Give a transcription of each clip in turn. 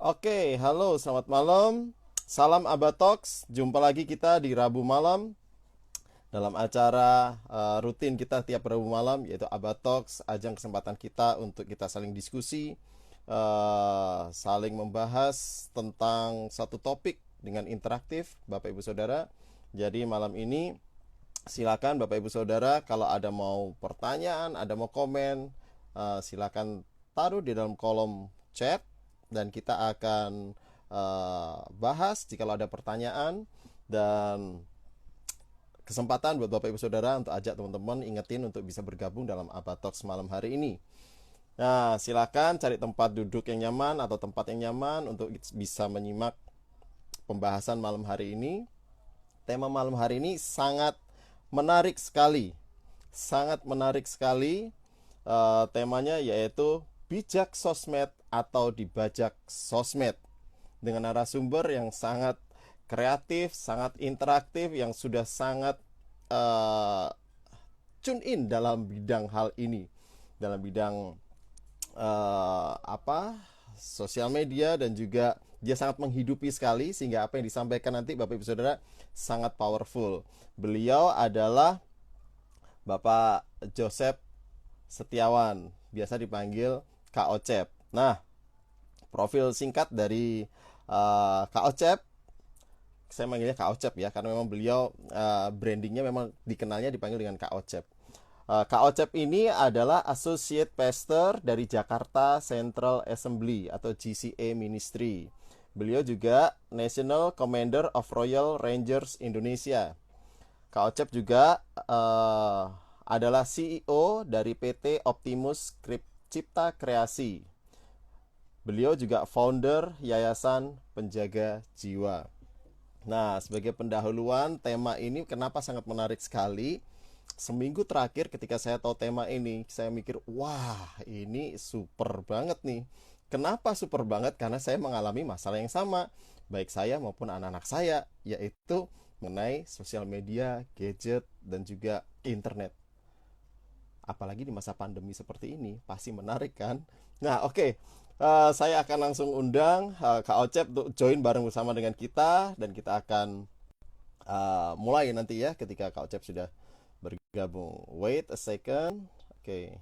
Oke, halo, selamat malam. Salam Abatox. Jumpa lagi kita di Rabu malam dalam acara rutin kita tiap Rabu malam, yaitu Abatox, ajang kesempatan kita untuk kita saling diskusi, saling membahas tentang satu topik dengan interaktif, Bapak Ibu Saudara. Jadi malam ini silakan Bapak Ibu Saudara, kalau ada mau pertanyaan, ada mau komen, silakan taruh di dalam kolom chat dan kita akan bahas jika ada pertanyaan. Dan kesempatan buat Bapak Ibu Saudara untuk ajak teman-teman, ingetin untuk bisa bergabung dalam Abatox malam hari ini. Nah, silakan cari tempat duduk yang nyaman atau tempat yang nyaman untuk bisa menyimak pembahasan malam hari ini. Tema malam hari ini sangat menarik sekali. Sangat menarik sekali. Temanya yaitu bijak sosmed atau dibajak sosmed, dengan narasumber yang sangat kreatif, sangat interaktif, yang sudah sangat tune in dalam bidang hal ini, dalam bidang sosial media, dan juga dia sangat menghidupi sekali sehingga apa yang disampaikan nanti Bapak Ibu Saudara sangat powerful. Beliau adalah Bapak Joseph Setiawan, biasa dipanggil Kak Ocep. Nah, profil singkat dari Kak Ocep, saya manggilnya Kak Ocep ya, karena memang beliau brandingnya memang dikenalnya dipanggil dengan Kak Ocep. Kak Ocep ini adalah Associate Pastor dari Jakarta Central Assembly atau GCA Ministry. Beliau juga National Commander of Royal Rangers Indonesia. Kak Ocep juga adalah CEO dari PT Optimus Cipta Kreasi. Beliau juga founder Yayasan Penjaga Jiwa. Nah, sebagai pendahuluan, tema ini kenapa sangat menarik sekali. Seminggu terakhir ketika saya tahu tema ini, saya mikir, wah, ini super banget nih. Kenapa super banget? Karena saya mengalami masalah yang sama, baik saya maupun anak-anak saya, yaitu mengenai sosial media, gadget, dan juga internet. Apalagi di masa pandemi seperti ini, pasti menarik kan? Nah, oke. Saya akan langsung undang Kak Ocep untuk join bareng bersama dengan kita, dan kita akan mulai nanti ya ketika Kak Ocep sudah bergabung. Wait a second. Oke.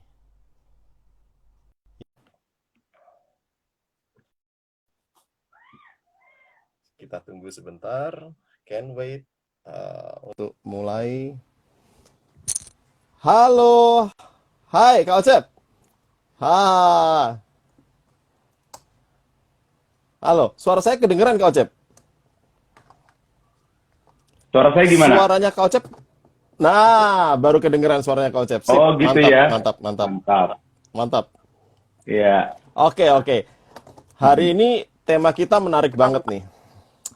Kita tunggu sebentar. Can wait untuk mulai. Halo. Hai Kak Ocep. Ha. Halo, suara saya kedengeran Kak Ocep? Suara saya gimana? Suaranya Kak Ocep. Nah, baru kedengeran suaranya Kak Ocep. Sip, Oh gitu mantap, ya. mantap, mantap, Mantap. mantap. Iya. Oke, oke. Hari ini tema kita menarik banget nih.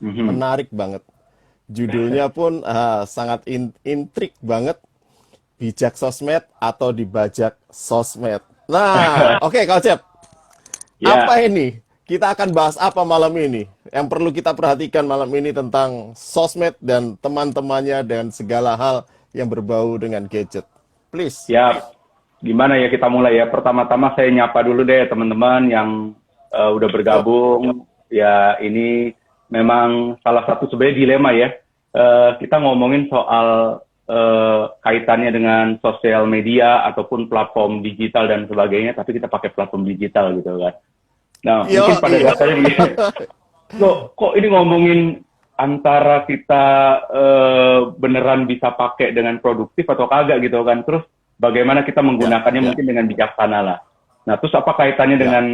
Mhm. Menarik banget. Judulnya pun sangat intrik banget. Bijak sosmed atau dibajak sosmed. Nah, oke Kak Ocep. Apa Ya, ini? Kita akan bahas apa malam ini? Yang perlu kita perhatikan malam ini tentang sosmed dan teman-temannya dan segala hal yang berbau dengan gadget. Please. ya. Gimana ya kita mulai ya? Pertama-tama saya nyapa dulu deh teman-teman yang udah Yuk. bergabung. Ya, ini memang salah satu sebenarnya dilema ya. Kita ngomongin soal kaitannya dengan sosial media ataupun platform digital dan sebagainya, tapi kita pakai platform digital gitu kan. Nah, mungkin Yo, pada dasarnya begini. Kok ini ngomongin antara kita beneran bisa pakai dengan produktif atau kagak gitu kan. Terus bagaimana kita ya, menggunakannya ya, mungkin dengan bijaksana lah. Nah, terus apa kaitannya ya. dengan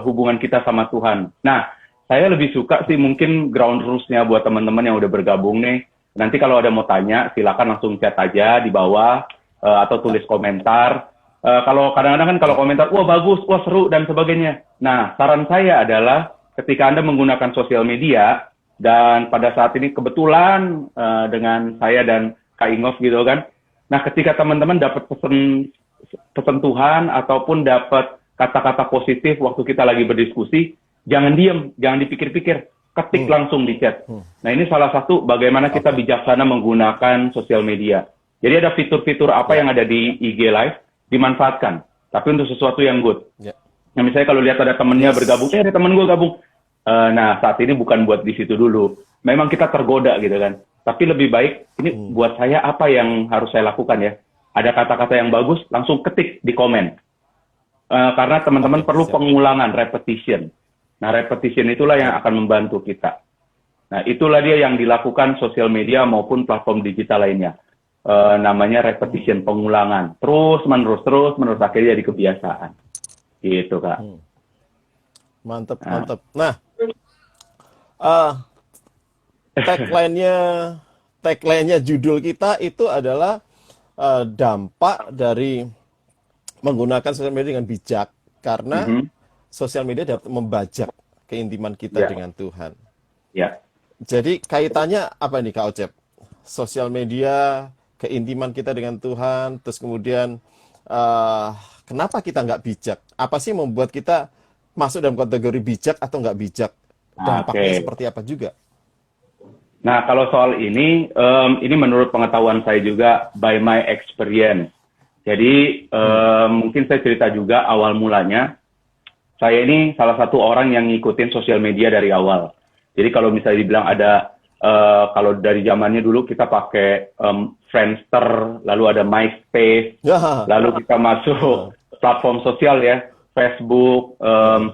hubungan kita sama Tuhan? Nah, saya lebih suka sih mungkin ground rules-nya buat teman-teman yang udah bergabung nih. Nanti kalau ada mau tanya, silakan langsung chat aja di bawah atau Ya, tulis komentar. Kalau kadang-kadang kan kalau ya, komentar, wah bagus, wah seru dan sebagainya. Nah, saran saya adalah ketika Anda menggunakan sosial media, Dan pada saat ini kebetulan dengan saya dan Kak Ingov gitu kan. Nah, ketika teman-teman dapat pesan Tuhan ataupun dapat kata-kata positif waktu kita lagi berdiskusi, jangan diem, jangan dipikir-pikir, ketik langsung di chat. Nah, ini salah satu bagaimana kita bijaksana menggunakan sosial media. Jadi ada fitur-fitur apa yang ada di IG Live, dimanfaatkan. Tapi untuk sesuatu yang good. Nah, misalnya kalau lihat ada temennya bergabung, ada temen gue gabung. Nah, saat ini bukan buat di situ dulu. Memang kita tergoda gitu kan. Tapi lebih baik, ini buat saya apa yang harus saya lakukan ya. Ada kata-kata yang bagus, langsung ketik di komen. Karena teman-teman perlu pengulangan, repetition. Nah, repetition itulah yang akan membantu kita. Nah, itulah dia yang dilakukan sosial media maupun platform digital lainnya. Namanya repetition, pengulangan. Terus menerus akhirnya jadi kebiasaan. Gitu, Kak. Mantap. Nah, tagline-nya judul kita itu adalah dampak dari menggunakan sosial media dengan bijak, karena sosial media dapat membajak keintiman kita dengan Tuhan. Ya. Jadi kaitannya apa nih Kak Ocep? Sosial media, keintiman kita dengan Tuhan, terus kemudian kenapa kita nggak bijak? Apa sih membuat kita masuk dalam kategori bijak atau nggak bijak? Dampaknya seperti apa juga? Nah, kalau soal ini menurut pengetahuan saya juga by my experience. Jadi mungkin saya cerita juga awal mulanya. Saya ini salah satu orang yang ngikutin sosial media dari awal. Jadi kalau misalnya dibilang ada, kalau dari zamannya dulu kita pakai Friendster, lalu ada MySpace, lalu kita masuk platform sosial ya, Facebook.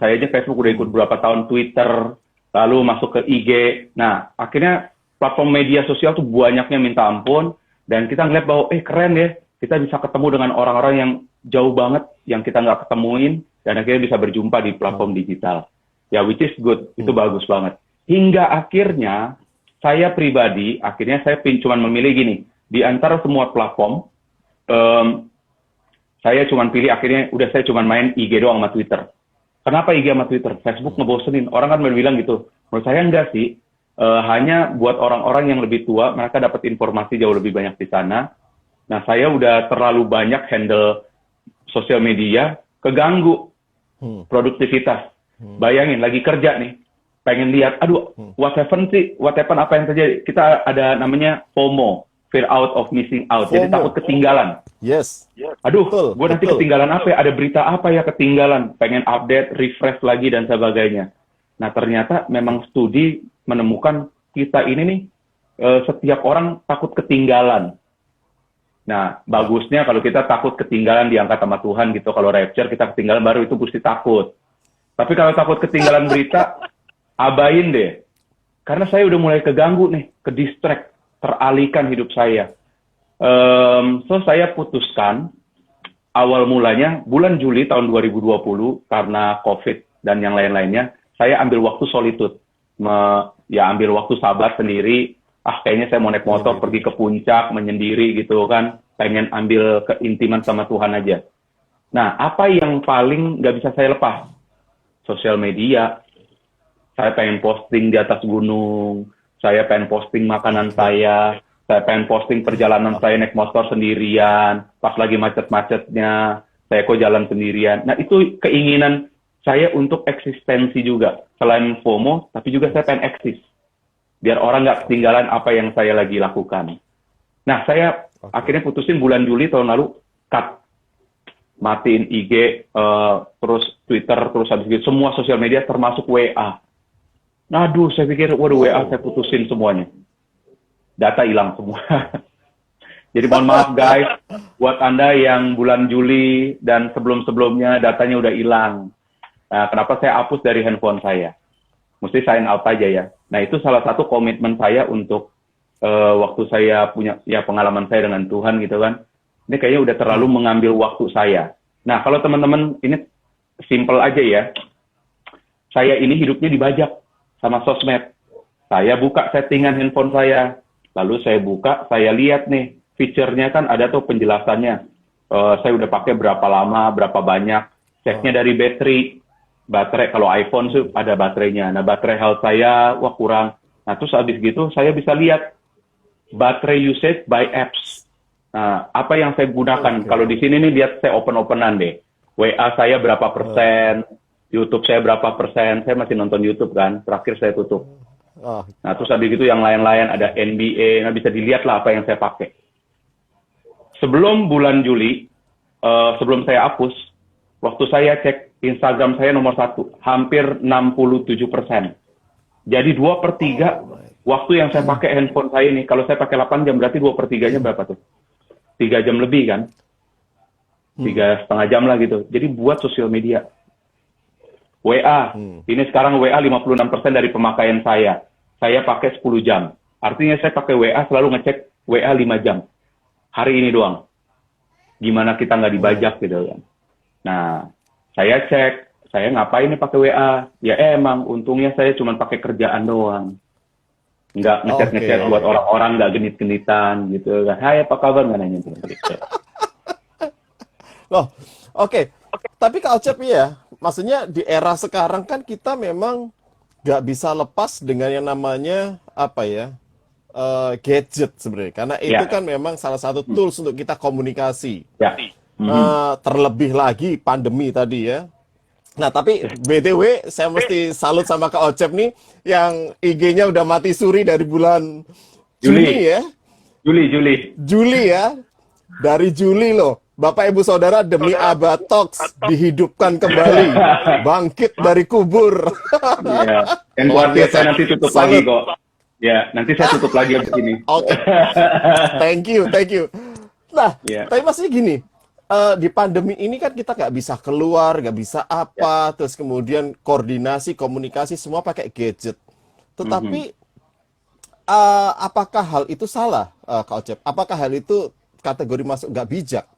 Saya aja Facebook udah ikut berapa tahun, Twitter, lalu masuk ke IG. Nah, akhirnya platform media sosial tuh banyaknya minta ampun, dan kita ngeliat bahwa keren ya, kita bisa ketemu dengan orang-orang yang jauh banget yang kita nggak ketemuin, dan akhirnya bisa berjumpa di platform digital. Ya, which is good, itu bagus banget. Hingga akhirnya saya pribadi, akhirnya saya cuma memilih gini, di antara semua platform, saya cuma pilih akhirnya udah saya cuma main IG doang sama Twitter. Kenapa IG sama Twitter? Facebook ngebosenin. Orang kan bilang gitu. Menurut saya enggak sih. Hanya buat orang-orang yang lebih tua, mereka dapat informasi jauh lebih banyak di sana. Nah, saya udah terlalu banyak handle sosial media, keganggu produktivitas. Bayangin, lagi kerja nih, pengen lihat, aduh, what happened apa yang terjadi? Kita ada namanya FOMO, fear out of missing out. FOMO. Jadi takut ketinggalan. Yes. Aduh, gue nanti ketinggalan apa ya? Ada berita apa ya ketinggalan? Pengen update, refresh lagi, dan sebagainya. Nah, ternyata memang studi menemukan kita ini nih, setiap orang takut ketinggalan. Nah, bagusnya kalau kita takut ketinggalan diangkat sama Tuhan gitu, kalau rapture kita ketinggalan baru itu mesti takut. Tapi kalau takut ketinggalan berita, abain deh. Karena saya udah mulai keganggu nih, ke-distract, teralihkan hidup saya. So saya putuskan, awal mulanya bulan Juli tahun 2020, karena COVID dan yang lain-lainnya, saya ambil waktu solitude. Ambil waktu sabar sendiri. Kayaknya saya mau naik motor pergi ke puncak menyendiri gitu kan, pengen ambil keintiman sama Tuhan aja. Nah, apa yang paling nggak bisa saya lepas? Sosial media. Saya pengen posting di atas gunung, saya pengen posting makanan saya pengen posting perjalanan saya naik motor sendirian, pas lagi macet-macetnya saya kok jalan sendirian. Nah, itu keinginan saya untuk eksistensi juga, selain FOMO, tapi juga saya pengen eksis. Biar orang nggak ketinggalan apa yang saya lagi lakukan. Nah, saya akhirnya putusin bulan Juli tahun lalu, cut. Matiin IG, terus Twitter, terus habis gitu, semua sosial media termasuk WA. Nah, aduh, saya pikir, waduh, WA saya putusin semuanya. Data hilang semua. Jadi mohon maaf guys, buat Anda yang bulan Juli dan sebelum-sebelumnya datanya udah hilang. Nah, kenapa saya hapus dari handphone saya? Mesti sign out aja ya. Nah, itu salah satu komitmen saya untuk waktu saya punya ya pengalaman saya dengan Tuhan gitu kan. Ini kayaknya udah terlalu mengambil waktu saya. Nah, kalau teman-teman ini simple aja ya. Saya ini hidupnya dibajak sama sosmed. Saya buka settingan handphone saya. Lalu saya buka, saya lihat nih, fiturnya kan ada tuh penjelasannya. Saya udah pakai berapa lama, berapa banyak. Ceknya dari baterai kalau iPhone sih ada baterainya. Nah, baterai health saya, wah kurang. Nah, terus habis gitu saya bisa lihat baterai usage by apps. Nah, apa yang saya gunakan? Oke. Kalau di sini nih lihat saya open-openan deh. WA saya berapa persen, YouTube saya berapa persen. Saya masih nonton YouTube kan, terakhir saya tutup. Oh, Nah, terus habis itu yang lain-lain ada NBA, nah bisa dilihat lah apa yang saya pakai. Sebelum bulan Juli, sebelum saya hapus, waktu saya cek Instagram saya nomor 1, hampir 67%. Jadi 2/3 waktu yang saya pakai handphone saya ini, kalau saya pakai 8 jam, berarti 2/3-nya berapa tuh? 3 jam lebih kan? 3,5 jam lah gitu. Jadi buat sosial media. WA, ini sekarang WA 56% dari pemakaian saya. Saya pakai 10 jam. Artinya saya pakai WA selalu ngecek WA 5 jam. Hari ini doang. Gimana kita nggak dibajak gitu kan. Nah, saya cek, saya ngapain nih pakai WA? Ya emang, untungnya saya cuma pakai kerjaan doang. Nggak ngechat-ngechat buat orang-orang, nggak genit-genitan gitu kan. Hai, apa kabar? Nggak nanya gitu. loh, oke. Tapi Kak Ocep ya, maksudnya di era sekarang kan kita memang nggak bisa lepas dengan yang namanya apa ya, gadget sebenarnya. Karena itu Ya. kan memang salah satu tools untuk kita komunikasi. Ya. Terlebih lagi pandemi tadi ya. Nah, tapi BTW saya mesti salut sama Kak Ocep nih yang IG-nya udah mati suri dari bulan Juni ya. Juli. Ya. Dari Juli loh. Bapak Ibu Saudara demi Abatox dihidupkan kembali. Bangkit dari kubur. Iya. Dan khawatir saya nanti tutup lagi kok. Ya, nanti saya tutup lagi abis ini. Oke. Thank you. Nah, tapi maksudnya gini, di pandemi ini kan kita nggak bisa keluar, nggak bisa apa, terus kemudian koordinasi, komunikasi semua pakai gadget. Tetapi apakah hal itu salah, Kak Ocep? Apakah hal itu kategori masuk nggak bijak?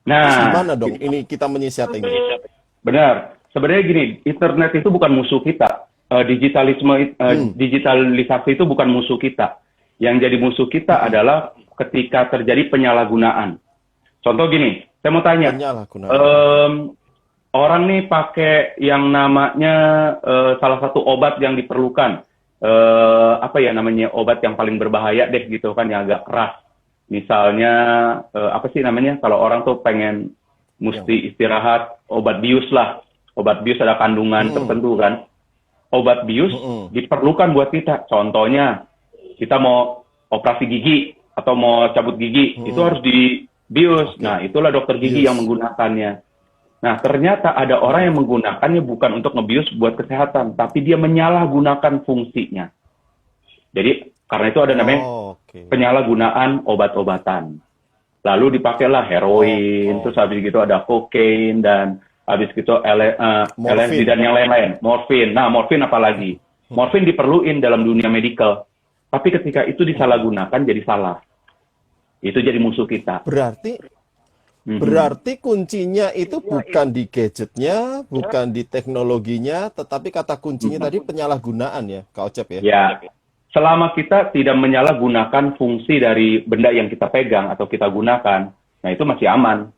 Terus Nah, gimana dong ini kita menyiasati ini? benar. Sebenarnya gini, internet itu bukan musuh kita. Digitalisasi itu bukan musuh kita. Yang jadi musuh kita adalah ketika terjadi penyalahgunaan. Contoh gini, saya mau tanya, orang nih pakai yang namanya salah satu obat yang diperlukan, apa ya namanya, obat yang paling berbahaya deh gitu kan, yang agak keras. Misalnya apa sih namanya, kalau orang tuh pengen mesti istirahat, obat bius lah. Obat bius ada kandungan tertentu kan. Obat bius diperlukan buat kita. Contohnya, kita mau operasi gigi atau mau cabut gigi, itu harus dibius. Nah, itulah dokter gigi yang menggunakannya. Nah, ternyata ada orang yang menggunakannya bukan untuk ngebius buat kesehatan, tapi dia menyalahgunakan fungsinya. Jadi, karena itu ada namanya penyalahgunaan obat-obatan. Lalu dipakailah heroin, terus habis gitu ada kokain, dan habis gitu LSD dan yang lain-lain. Morfin. Nah, morfin apalagi? Morfin diperluin dalam dunia medical. Tapi ketika itu disalahgunakan jadi salah. Itu jadi musuh kita. Berarti kuncinya itu bukan di gadgetnya, bukan di teknologinya, tetapi kata kuncinya tadi penyalahgunaan ya, Kak Ocep ya? Ya. Selama kita tidak menyalahgunakan fungsi dari benda yang kita pegang atau kita gunakan, nah itu masih aman.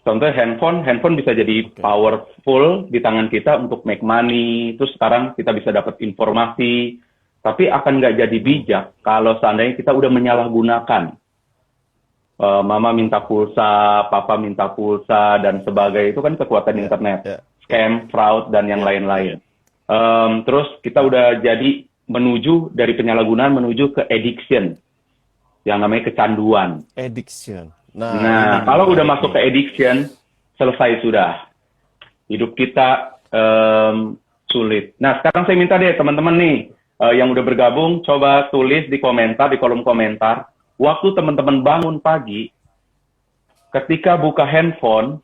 Contoh handphone bisa jadi powerful di tangan kita untuk make money, terus sekarang kita bisa dapat informasi, tapi akan nggak jadi bijak kalau seandainya kita udah menyalahgunakan. Mama minta pulsa, papa minta pulsa, dan sebagainya, itu kan kekuatan internet, scam, fraud, dan yang lain-lain. Terus kita udah jadi menuju dari penyalahgunaan menuju ke addiction, yang namanya kecanduan. Addiction. Nah, kalau udah masuk ke addiction, selesai sudah. Hidup kita sulit. Nah, sekarang saya minta deh teman-teman nih, yang udah bergabung, coba tulis di komentar, di kolom komentar, waktu teman-teman bangun pagi, ketika buka handphone,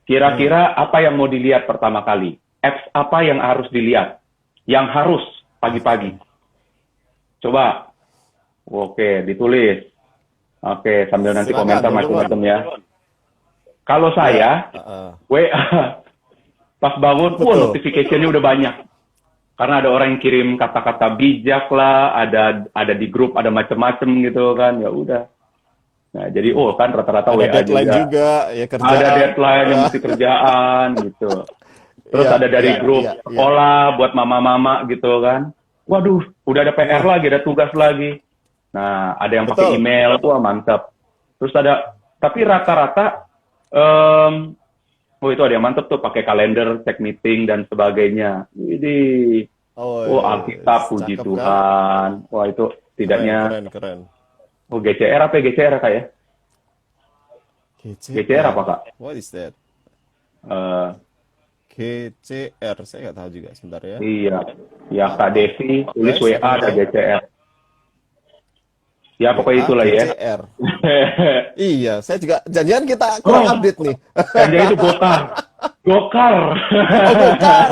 kira-kira apa yang mau dilihat pertama kali? Apps apa yang harus dilihat? Yang harus pagi-pagi. Coba. Oke, ditulis. Oke, sambil nanti komentar macam-macam ya. Kalau saya, WA, pas bangun, notification-nya udah banyak. Karena ada orang yang kirim kata-kata bijak lah, ada di grup, ada macam-macam gitu kan, ya udah. Nah, jadi kan rata-rata WA juga ya, kerjaan. Ada deadline yang mesti kerjaan gitu. Terus ada dari grup sekolah buat mama-mama gitu kan. waduh, udah ada PR lagi, ada tugas lagi. Nah, ada yang pakai Betul. email, wah mantap. Terus tapi rata-rata, itu ada yang mantap tuh, pakai kalender, cek meeting, dan sebagainya. Jadi, Oh, Alkitab, puji cakep kan? Tuhan. Wah, itu Keren, tidaknya, keren, keren. GCR apa ya? GCR Kak ya? GCR apa GCR. Kak? What is that? Eh, GCR. Saya nggak tahu juga. Sebentar ya. iya, ya Kak Apa? Devi, tulis Guys, WA ada halo. GCR. Ya, pokoknya WA itulah ya. GCR. Iya, saya juga janjian kita kurang Oh, update nih. jangan itu Gokar. Gokar. Oh, Gokar.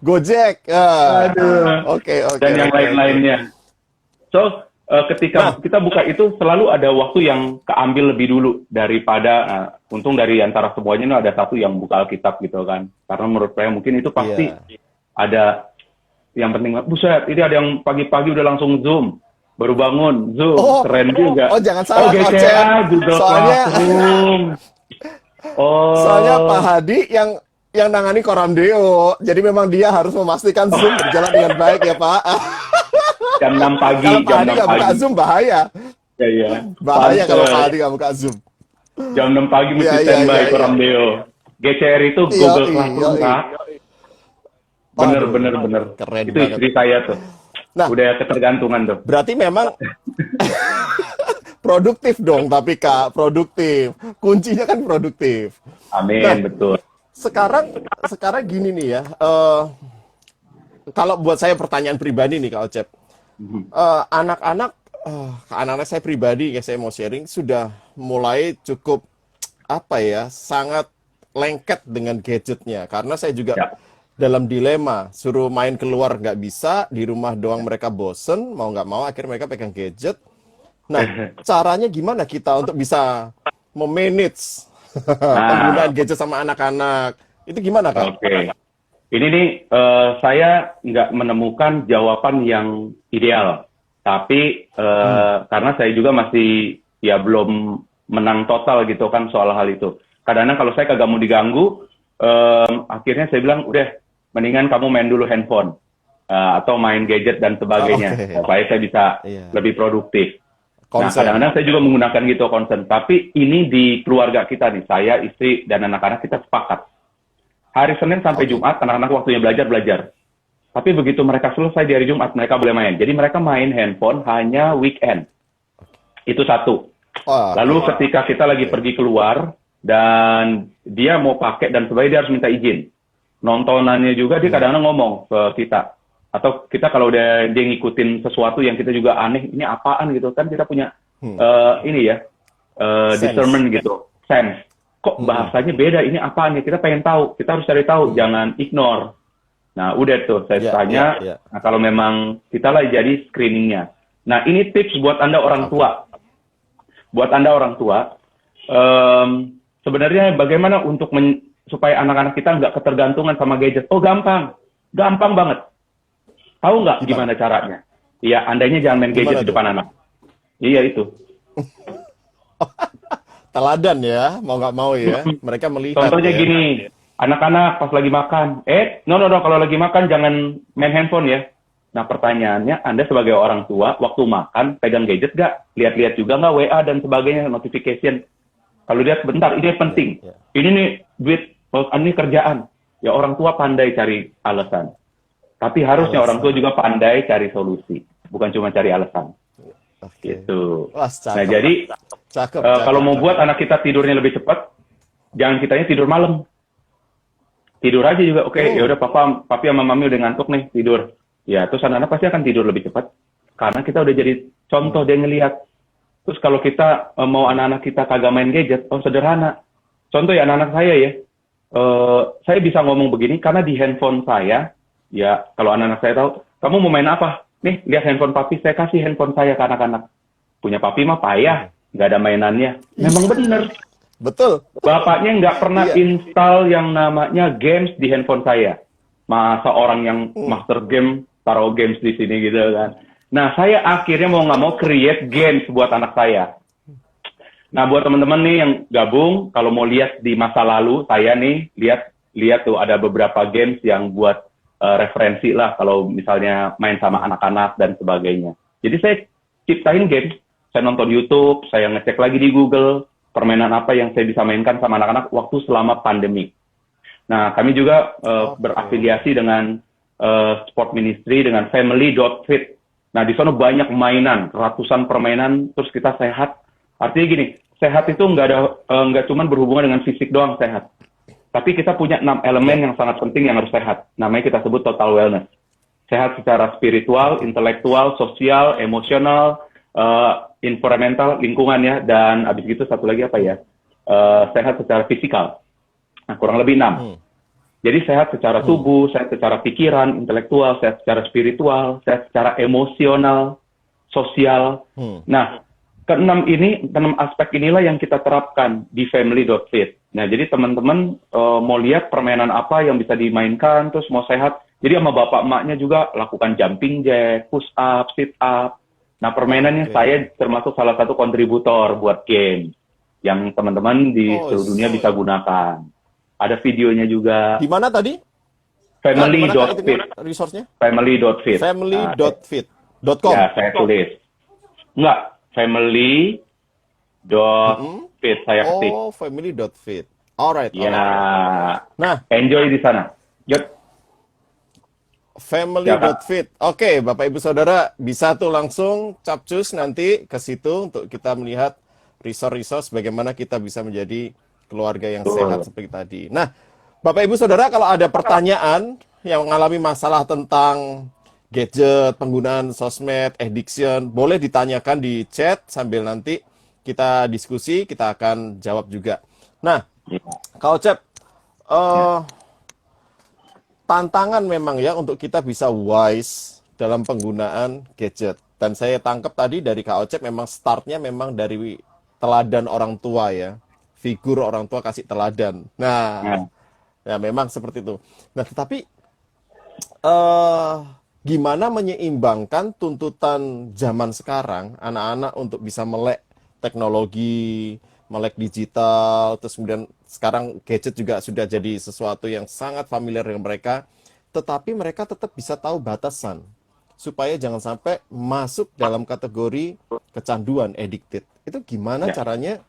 Gojek. Aduh. Oke, oke, Dan yang oke, oke. lain-lainnya. So, ketika Nah, kita buka itu selalu ada waktu yang keambil lebih dulu daripada, untung dari antara semuanya itu ada satu yang buka Alkitab gitu kan. Karena menurut saya mungkin itu pasti iya. ada yang penting. Buset, ini ada yang pagi-pagi udah langsung Zoom. Baru bangun, Zoom. Oh, Keren juga. oh jangan Oh, salah Kak Ocep. GCA, Google Soalnya Classroom. soalnya Pak Oh, Hadi yang nangani Koramdeo. Jadi memang dia harus memastikan Zoom berjalan dengan baik ya, Pak. jam 6 pagi, Kalau Pak jam Hadi 6 nggak buka pagi. Zoom bahaya. Ya, ya. Bahaya kalau Pak Pantes. Hadi nggak buka Zoom. Jam 6 pagi Iya, mesti iya, standby iya, ke iya. Ramdeo. GCR itu Iya, Google iya, Classroom, iya. Kak. Bener, Aduh, bener, bener. keren Itu banget. istri saya tuh. Nah, Udah ketergantungan tuh. berarti memang produktif dong, tapi Kak, produktif. Kuncinya kan produktif. Nah, Amin, betul. sekarang gini nih ya. Kalau buat saya pertanyaan pribadi nih Kak Ocep. Mhm. Anak-anak saya pribadi yang saya mau sharing sudah mulai cukup apa ya, sangat lengket dengan gadgetnya karena saya juga Ya. dalam dilema suruh main keluar nggak bisa, di rumah doang mereka bosen, mau nggak mau akhirnya mereka pegang gadget. Nah, caranya gimana kita untuk bisa memanage Nah, penggunaan gadget sama anak-anak? Itu gimana Kak? oke. Ini nih, saya nggak menemukan jawaban yang ideal. Tapi karena saya juga masih ya belum menang total gitu kan soal hal itu. Kadang-kadang kalau saya kagak mau diganggu, akhirnya saya bilang udah mendingan kamu main dulu handphone atau main gadget dan sebagainya Oke. supaya saya bisa Iya. lebih produktif. Nah, Concern. kadang-kadang saya juga menggunakan gitu concern. Tapi ini di keluarga kita nih, saya, istri, dan anak-anak kita sepakat. Hari Senin sampai Oke. Jumat, anak-anak waktunya belajar. Tapi begitu mereka selesai di hari Jumat, mereka boleh main. Jadi mereka main handphone hanya weekend. Itu satu. Wah, Lalu ketika kita lagi pergi keluar, dan dia mau pakai dan sebagainya, dia harus minta izin. Nontonannya juga dia kadang-kadang ngomong ke kita. Atau kita kalau udah dia ngikutin sesuatu yang kita juga aneh, ini apaan gitu kan, kita punya ini ya, sense. discernment gitu, sense. Kok bahasanya beda, ini apaan ya, kita pengen tahu, kita harus cari tahu, jangan ignore. Nah, udah tuh, saya Ya, tanya, ya, ya. nah, kalau memang kita lah jadi screeningnya. Nah, ini tips buat Anda orang tua. Buat Anda orang tua, sebenarnya bagaimana untuk supaya anak-anak kita nggak ketergantungan sama gadget? Oh, gampang. Gampang banget. Tahu nggak gimana caranya? Iya, andainya jangan main gadget Gimana di tuh? depan anak. Iya, itu. Teladan ya, mau nggak mau ya. Mereka melihat Contohnya ya. gini, anak-anak pas lagi makan, no, kalau lagi makan jangan main handphone ya. Nah, pertanyaannya, Anda sebagai orang tua, waktu makan, pegang gadget nggak? Lihat-lihat juga nggak WA dan sebagainya, notification. Kalau lihat sebentar, ini penting. Ya. Ini nih, duit, ini kerjaan. Ya, orang tua pandai cari alasan. Tapi harusnya orang tua juga pandai cari solusi. Bukan cuma cari alasan. Oke. Gitu. Wah, Nah, cakep. jadi, Cakep, kalau mau cakep. buat anak kita tidurnya lebih cepat, jangan kitanya tidur malam. Tidur aja juga, oke, ya udah papi sama mami udah ngantuk nih, tidur. Ya, terus anak-anak pasti akan tidur lebih cepat. Karena kita udah jadi contoh, dia ngelihat. Terus kalau kita mau anak-anak kita kagak main gadget, sederhana. Contoh ya anak-anak saya ya, saya bisa ngomong begini karena di handphone saya, ya kalau anak-anak saya tahu, kamu mau main apa? Nih, lihat handphone papi, saya kasih handphone saya ke anak-anak. Punya papi mah payah, nggak ada mainannya. Memang bener. Betul. Bapaknya nggak pernah Iya. install yang namanya games di handphone saya. Masa orang yang master game taruh games di sini gitu kan. Nah, saya akhirnya mau nggak mau create games buat anak saya. Nah, buat teman-teman nih yang gabung, kalau mau lihat di masa lalu, saya nih lihat tuh ada beberapa games yang buat referensi lah kalau misalnya main sama anak-anak dan sebagainya. Jadi saya ciptain game, saya nonton YouTube, saya ngecek lagi di Google permainan apa yang saya bisa mainkan sama anak-anak waktu selama pandemi. Nah, kami juga berafiliasi dengan sport ministry dengan family.fit. Nah, di sana banyak mainan, ratusan permainan, terus kita sehat. Artinya gini, sehat itu nggak cuma berhubungan dengan fisik doang sehat. Tapi kita punya 6 elemen yang sangat penting yang harus sehat. Namanya kita sebut total wellness. Sehat secara spiritual, intelektual, sosial, emosional, environmental, lingkungan ya, dan habis itu satu lagi apa ya? Sehat secara fisikal. Nah, kurang lebih 6. Jadi sehat secara tubuh, sehat secara pikiran, intelektual, sehat secara spiritual, sehat secara emosional, sosial. Nah, keenam aspek inilah yang kita terapkan di family.fit. Nah, jadi teman-teman mau lihat permainan apa yang bisa dimainkan, terus mau sehat. Jadi sama bapak emaknya juga lakukan jumping jack, push up, sit up. Nah, permainannya saya termasuk salah satu kontributor buat game yang teman-teman di seluruh dunia bisa gunakan. Ada videonya juga. Di mana tadi? Family.fit. Resource-nya? Family.fit. Family.fit.com. Ya, saya tulis. Enggak, family.fit saya ketik. Oh, family.fit. Alright. Ya. Nah, Enjoy di sana. Yuk. family.fit. Oke, Bapak Ibu Saudara bisa tuh langsung capcus nanti ke situ untuk kita melihat resource-resource bagaimana kita bisa menjadi keluarga yang sehat seperti tadi. Nah, Bapak Ibu Saudara kalau ada pertanyaan yang mengalami masalah tentang gadget, penggunaan sosmed, addiction, boleh ditanyakan di chat sambil nanti kita diskusi, kita akan jawab juga. Nah, Kak Ocep, tantangan memang ya untuk kita bisa wise dalam penggunaan gadget. Dan saya tangkap tadi dari Kak Ocep memang startnya memang dari teladan orang tua ya. Figur orang tua kasih teladan. Nah, ya memang seperti itu. Nah, tetapi gimana menyeimbangkan tuntutan zaman sekarang anak-anak untuk bisa melek teknologi, melek digital, terus kemudian sekarang gadget juga sudah jadi sesuatu yang sangat familiar dengan mereka, tetapi mereka tetap bisa tahu batasan supaya jangan sampai masuk dalam kategori kecanduan, addicted. Itu gimana caranya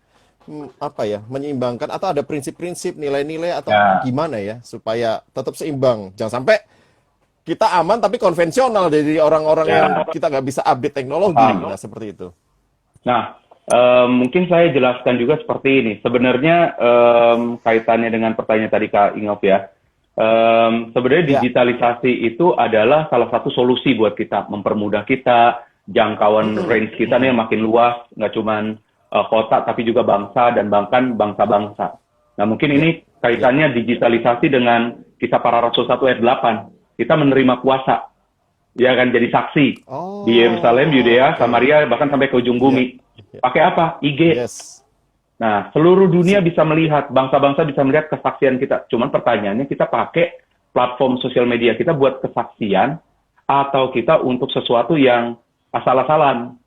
menyeimbangkan atau ada prinsip-prinsip, nilai-nilai atau gimana ya supaya tetap seimbang, jangan sampai kita aman tapi konvensional dari orang-orang yang kita nggak bisa update teknologi. Nah, seperti itu. Nah, mungkin saya jelaskan juga seperti ini. Sebenarnya kaitannya dengan pertanyaan tadi Kak Ingov ya. Sebenarnya digitalisasi itu adalah salah satu solusi buat kita, mempermudah kita, jangkauan range kita nih makin luas, nggak cuman kota tapi juga bangsa dan bahkan bangsa-bangsa. Nah, mungkin ini kaitannya digitalisasi dengan kisah para Rasul 1 ayat 8. Kita menerima kuasa, ya kan, jadi saksi di Yerusalem, Yudea, Samaria, bahkan sampai ke ujung bumi. Pakai apa? IG. Nah, seluruh dunia bisa melihat, bangsa-bangsa bisa melihat kesaksian kita. Cuman pertanyaannya, kita pakai platform sosial media kita buat kesaksian atau kita untuk sesuatu yang asal-asalan.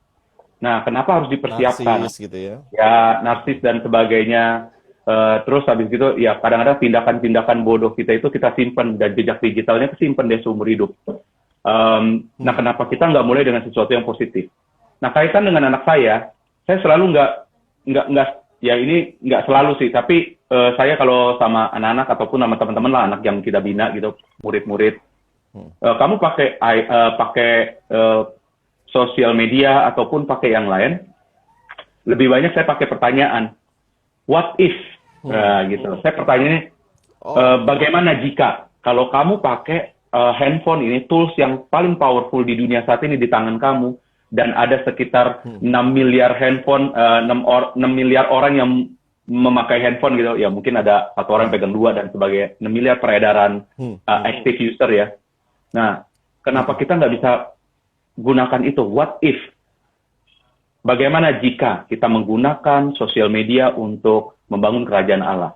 Nah, kenapa harus dipersiapkan? Narsis gitu ya. Ya, narsis dan sebagainya. Terus habis itu, ya kadang-kadang tindakan-tindakan bodoh kita itu kita simpan dan jejak digitalnya kesimpan deh seumur hidup. Nah, kenapa kita nggak mulai dengan sesuatu yang positif? Nah, kaitan dengan anak saya selalu nggak selalu sih, tapi saya kalau sama anak-anak ataupun sama teman-teman lah, anak yang kita bina gitu, murid-murid, kamu pakai sosial media ataupun pakai yang lain, lebih banyak saya pakai pertanyaan, what if? Nah, gitu. Saya pertanyaannya, bagaimana jika kalau kamu pakai handphone ini, tools yang paling powerful di dunia saat ini di tangan kamu, dan ada sekitar 6 miliar handphone, 6 miliar orang yang memakai handphone gitu, ya mungkin ada satu orang yang pegang 2 dan sebagainya, 6 miliar peredaran active user ya. Nah, kenapa kita nggak bisa gunakan itu? What if? Bagaimana jika kita menggunakan sosial media untuk membangun kerajaan Allah?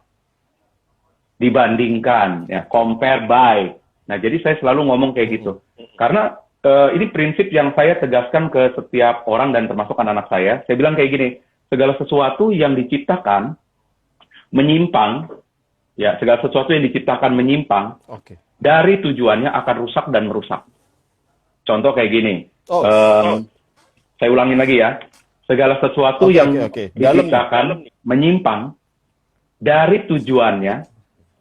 Dibandingkan, ya, compare by. Nah, jadi saya selalu ngomong kayak gitu. Karena ini prinsip yang saya tegaskan ke setiap orang dan termasuk anak-anak saya. Saya bilang kayak gini, segala sesuatu yang diciptakan menyimpang, ya, segala sesuatu yang diciptakan menyimpang, dari tujuannya akan rusak dan merusak. Contoh kayak gini, Oh, saya ulangin lagi ya, segala sesuatu oke, yang oke, oke. Dalam nih. diciptakan menyimpang dari tujuannya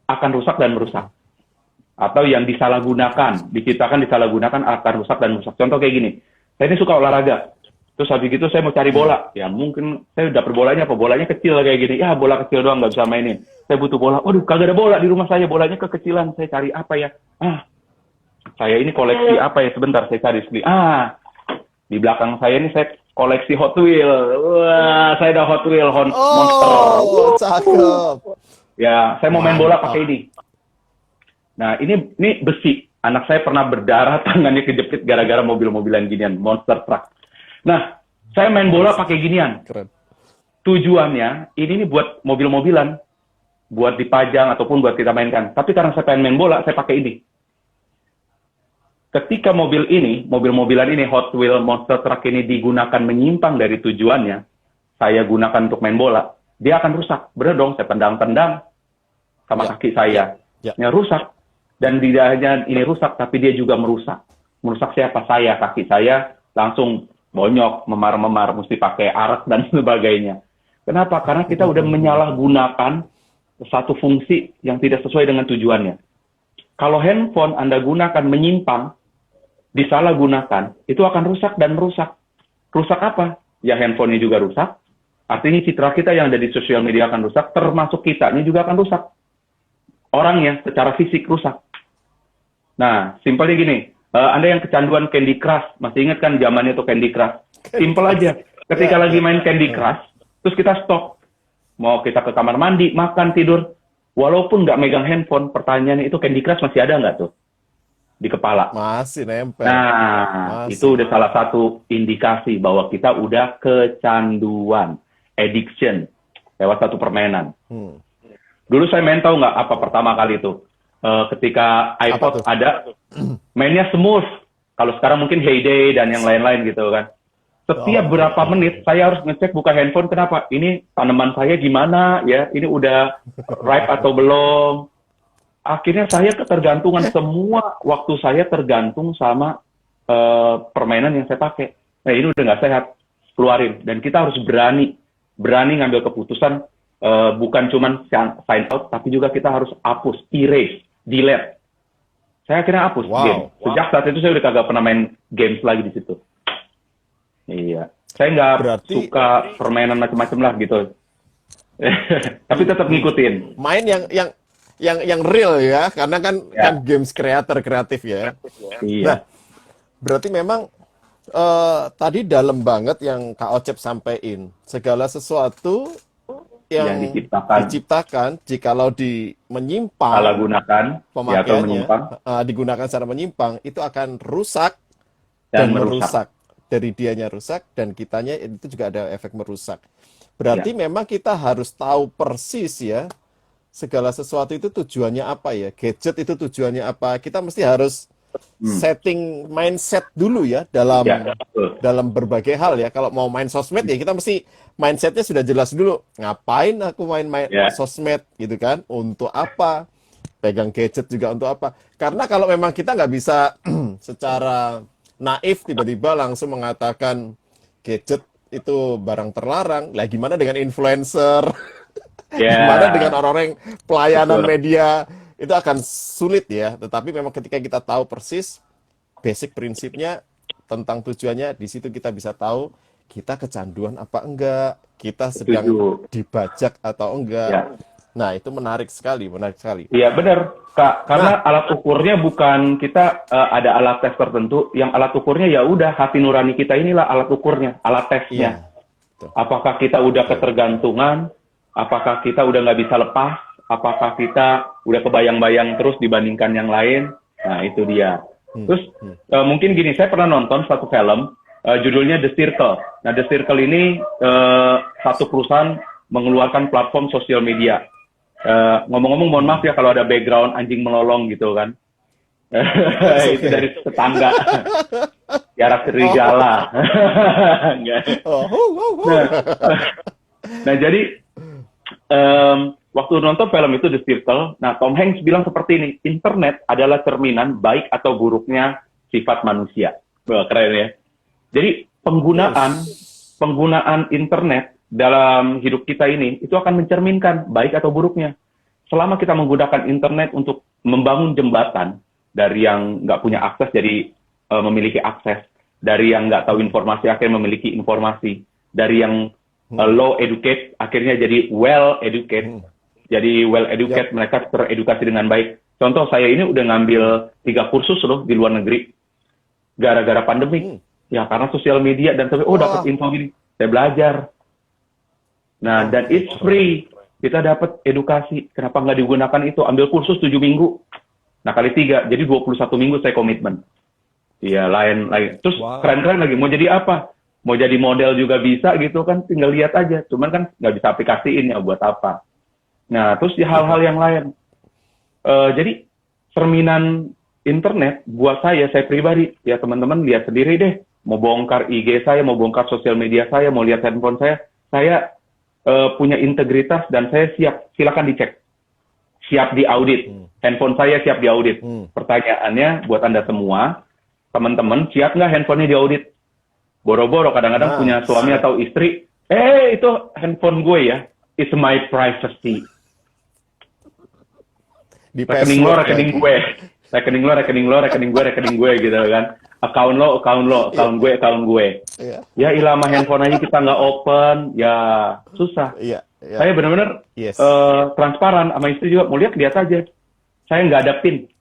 akan rusak dan merusak. Atau yang disalahgunakan, diciptakan disalahgunakan akan rusak dan merusak. Contoh kayak gini, saya ini suka olahraga, terus habis gitu saya mau cari bola, ya mungkin saya dapet bolanya apa, bolanya kecil kayak gini, ya bola kecil doang nggak bisa mainin. Saya butuh bola, waduh kagak ada bola di rumah saya, bolanya kekecilan, saya cari apa ya? Saya ini koleksi apa ya, sebentar saya cari sendiri. Di belakang saya ini saya koleksi Hot Wheel. Wah, saya ada Hot Wheel Monster. Oh, cakep. Ya, saya mau main bola Mantap. pakai ini. Nah, ini besi. Anak saya pernah berdarah, tangannya kejepit gara-gara mobil-mobilan ginian, monster truck. Nah, saya main bola pakai ginian. Keren. Tujuannya, ini nih buat mobil-mobilan, buat dipajang ataupun buat kita mainkan. Tapi karena saya pengen main bola, saya pakai ini. Ketika mobil-mobilan ini, Hot Wheel monster truck ini digunakan menyimpang dari tujuannya, saya gunakan untuk main bola, dia akan rusak. Bener dong, saya tendang-tendang sama Ya, kaki saya. ya. Ya rusak. Dan tidak hanya ini rusak, tapi dia juga merusak. Merusak siapa? Saya, kaki saya langsung bonyok, memar-memar, mesti pakai arak dan sebagainya. Kenapa? Karena kita udah menyalahgunakan satu fungsi yang tidak sesuai dengan tujuannya. Kalau handphone Anda gunakan menyimpang, disalahgunakan, itu akan rusak dan merusak. Rusak apa? Ya handphonenya juga rusak. Artinya citra kita yang ada di sosial media akan rusak, termasuk kita ini juga akan rusak. Orangnya secara fisik rusak. Nah, simpelnya gini, Anda yang kecanduan Candy Crush, masih ingat kan zamannya itu Candy Crush? Simpel aja. Ketika lagi main Candy Crush, terus kita stop. Mau kita ke kamar mandi, makan, tidur. Walaupun nggak megang handphone, pertanyaannya itu Candy Crush masih ada nggak tuh? Di kepala. Masih nempel. Nah, Masih. itu udah salah satu indikasi bahwa kita udah kecanduan, addiction, lewat satu permainan. Hmm. Dulu saya main tahu nggak apa pertama kali itu? Ketika iPod tuh? ada, mainnya smooth. Kalau sekarang mungkin Heyday dan yang lain-lain gitu kan. Setiap berapa menit saya harus ngecek buka handphone, kenapa? Ini tanaman saya gimana ya? Ini udah ripe atau belum? Akhirnya saya ketergantungan, semua waktu saya tergantung sama permainan yang saya pakai. Nah ini udah nggak sehat, keluarin. Dan kita harus berani ngambil keputusan, bukan cuma sign out, tapi juga kita harus hapus, erase, delete. Saya akhirnya hapus game. Sejak saat itu saya udah kagak pernah main games lagi di situ. Iya, saya nggak suka permainan macam-macam lah gitu. Tapi tetap ngikutin. Main yang real ya, karena kan games kreatif ya. Iya. Nah, berarti memang tadi dalam banget yang Kak Ocep sampaikan. Segala sesuatu yang diciptakan jikalau menyimpang, salah gunakan pemakaiannya, digunakan secara menyimpang, itu akan rusak dan merusak. Dari dianya rusak dan kitanya itu juga ada efek merusak. Berarti memang kita harus tahu persis ya, segala sesuatu itu tujuannya apa ya, gadget itu tujuannya apa. Kita mesti harus setting mindset dulu ya dalam berbagai hal ya. Kalau mau main sosmed ya kita mesti mindsetnya sudah jelas dulu. Ngapain aku main sosmed gitu kan? Untuk apa? Pegang gadget juga untuk apa? Karena kalau memang kita nggak bisa secara naif tiba-tiba langsung mengatakan gadget itu barang terlarang. Lah gimana dengan influencer? Gimana dengan orang-orang pelayanan media? Itu akan sulit ya. Tetapi memang ketika kita tahu persis basic prinsipnya tentang tujuannya, di situ kita bisa tahu kita kecanduan apa enggak, kita sedang dibajak atau enggak. Nah, itu menarik sekali. Iya, benar, Kak. Karena alat ukurnya bukan kita ada alat tes tertentu, yang alat ukurnya ya udah hati nurani kita, inilah alat ukurnya, alat tesnya. Apakah kita udah ketergantungan? Apakah kita udah nggak bisa lepas? Apakah kita udah kebayang-bayang terus dibandingkan yang lain? Nah, itu dia. Terus mungkin gini, saya pernah nonton satu film, judulnya The Circle. Nah, The Circle ini satu perusahaan mengeluarkan platform sosial media. Ngomong-ngomong, mohon maaf ya kalau ada background anjing melolong gitu kan. Itu dari tetangga. Tiara serigala. Nah, jadi waktu nonton film itu The Circle, nah Tom Hanks bilang seperti ini, internet adalah cerminan baik atau buruknya sifat manusia. Wah, keren ya. Jadi penggunaan internet dalam hidup kita ini itu akan mencerminkan baik atau buruknya. Selama kita menggunakan internet untuk membangun jembatan dari yang nggak punya akses jadi memiliki akses, dari yang nggak tahu informasi akhirnya memiliki informasi, dari yang low educate akhirnya jadi well educate. Jadi well educate, mereka teredukasi dengan baik. Contoh saya ini udah ngambil 3 kursus loh di luar negeri gara-gara pandemi. Ya karena sosial media dan sampai dapat info gini, saya belajar. Nah dan it's free, kita dapat edukasi. Kenapa nggak digunakan itu? Ambil kursus 7 minggu. Nah kali 3, jadi 21 minggu saya komitmen. Iya lain. Terus keren-keren lagi. Mau jadi apa? Mau jadi model juga bisa gitu kan? Tinggal lihat aja. Cuman kan nggak bisa aplikasiin ya buat apa. Nah, terus di hal-hal yang lain. Jadi, cerminan internet buat saya pribadi, ya teman-teman lihat sendiri deh. Mau bongkar IG saya, mau bongkar sosial media saya, mau lihat handphone saya punya integritas dan saya siap. Silakan dicek. Siap diaudit. Handphone saya siap diaudit. Pertanyaannya buat Anda semua, teman-teman, siap nggak handphonenya diaudit? Boro-boro kadang-kadang punya suami atau istri, itu handphone gue ya. It's my privacy. Rekening lo, rekening gue. Rekening lo, rekening lo, rekening gue gitu kan. Account lo, account gue. Ya ilah mah handphone aja kita nggak open, ya susah. Saya benar-benar transparan sama istri juga. Mau lihat aja. Saya nggak ada PIN.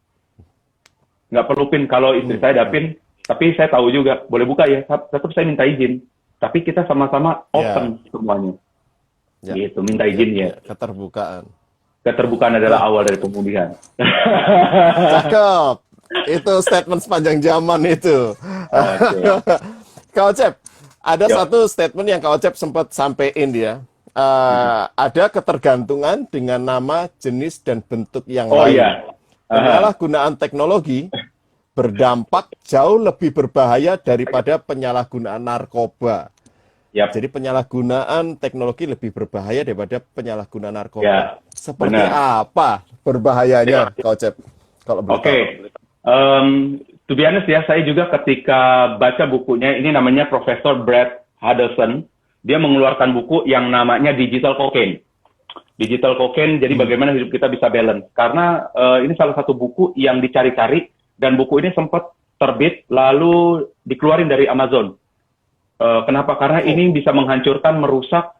Nggak perlu PIN. Kalau istri saya ada PIN, tapi saya tahu juga, boleh buka ya. Tetap saya minta izin. Tapi kita sama-sama open semuanya. Gitu, minta izin ya. Keterbukaan adalah awal dari pemulihan. Cakep. Itu statement sepanjang zaman itu. Kak Ocep, ada satu statement yang Kak Ocep sempat sampaikan dia. Ada ketergantungan dengan nama, jenis, dan bentuk yang lain. Penyalahgunaan teknologi berdampak jauh lebih berbahaya daripada penyalahgunaan narkoba. Jadi penyalahgunaan teknologi lebih berbahaya daripada penyalahgunaan narkoba. Seperti apa berbahayanya, Kak Ocep? To be honest ya, saya juga ketika baca bukunya, ini namanya Profesor Brad Huddleston, dia mengeluarkan buku yang namanya Digital Cocaine. Digital Cocaine, jadi bagaimana hidup kita bisa balance. Karena ini salah satu buku yang dicari-cari, dan buku ini sempat terbit, lalu dikeluarin dari Amazon. Kenapa? Karena ini bisa menghancurkan, merusak,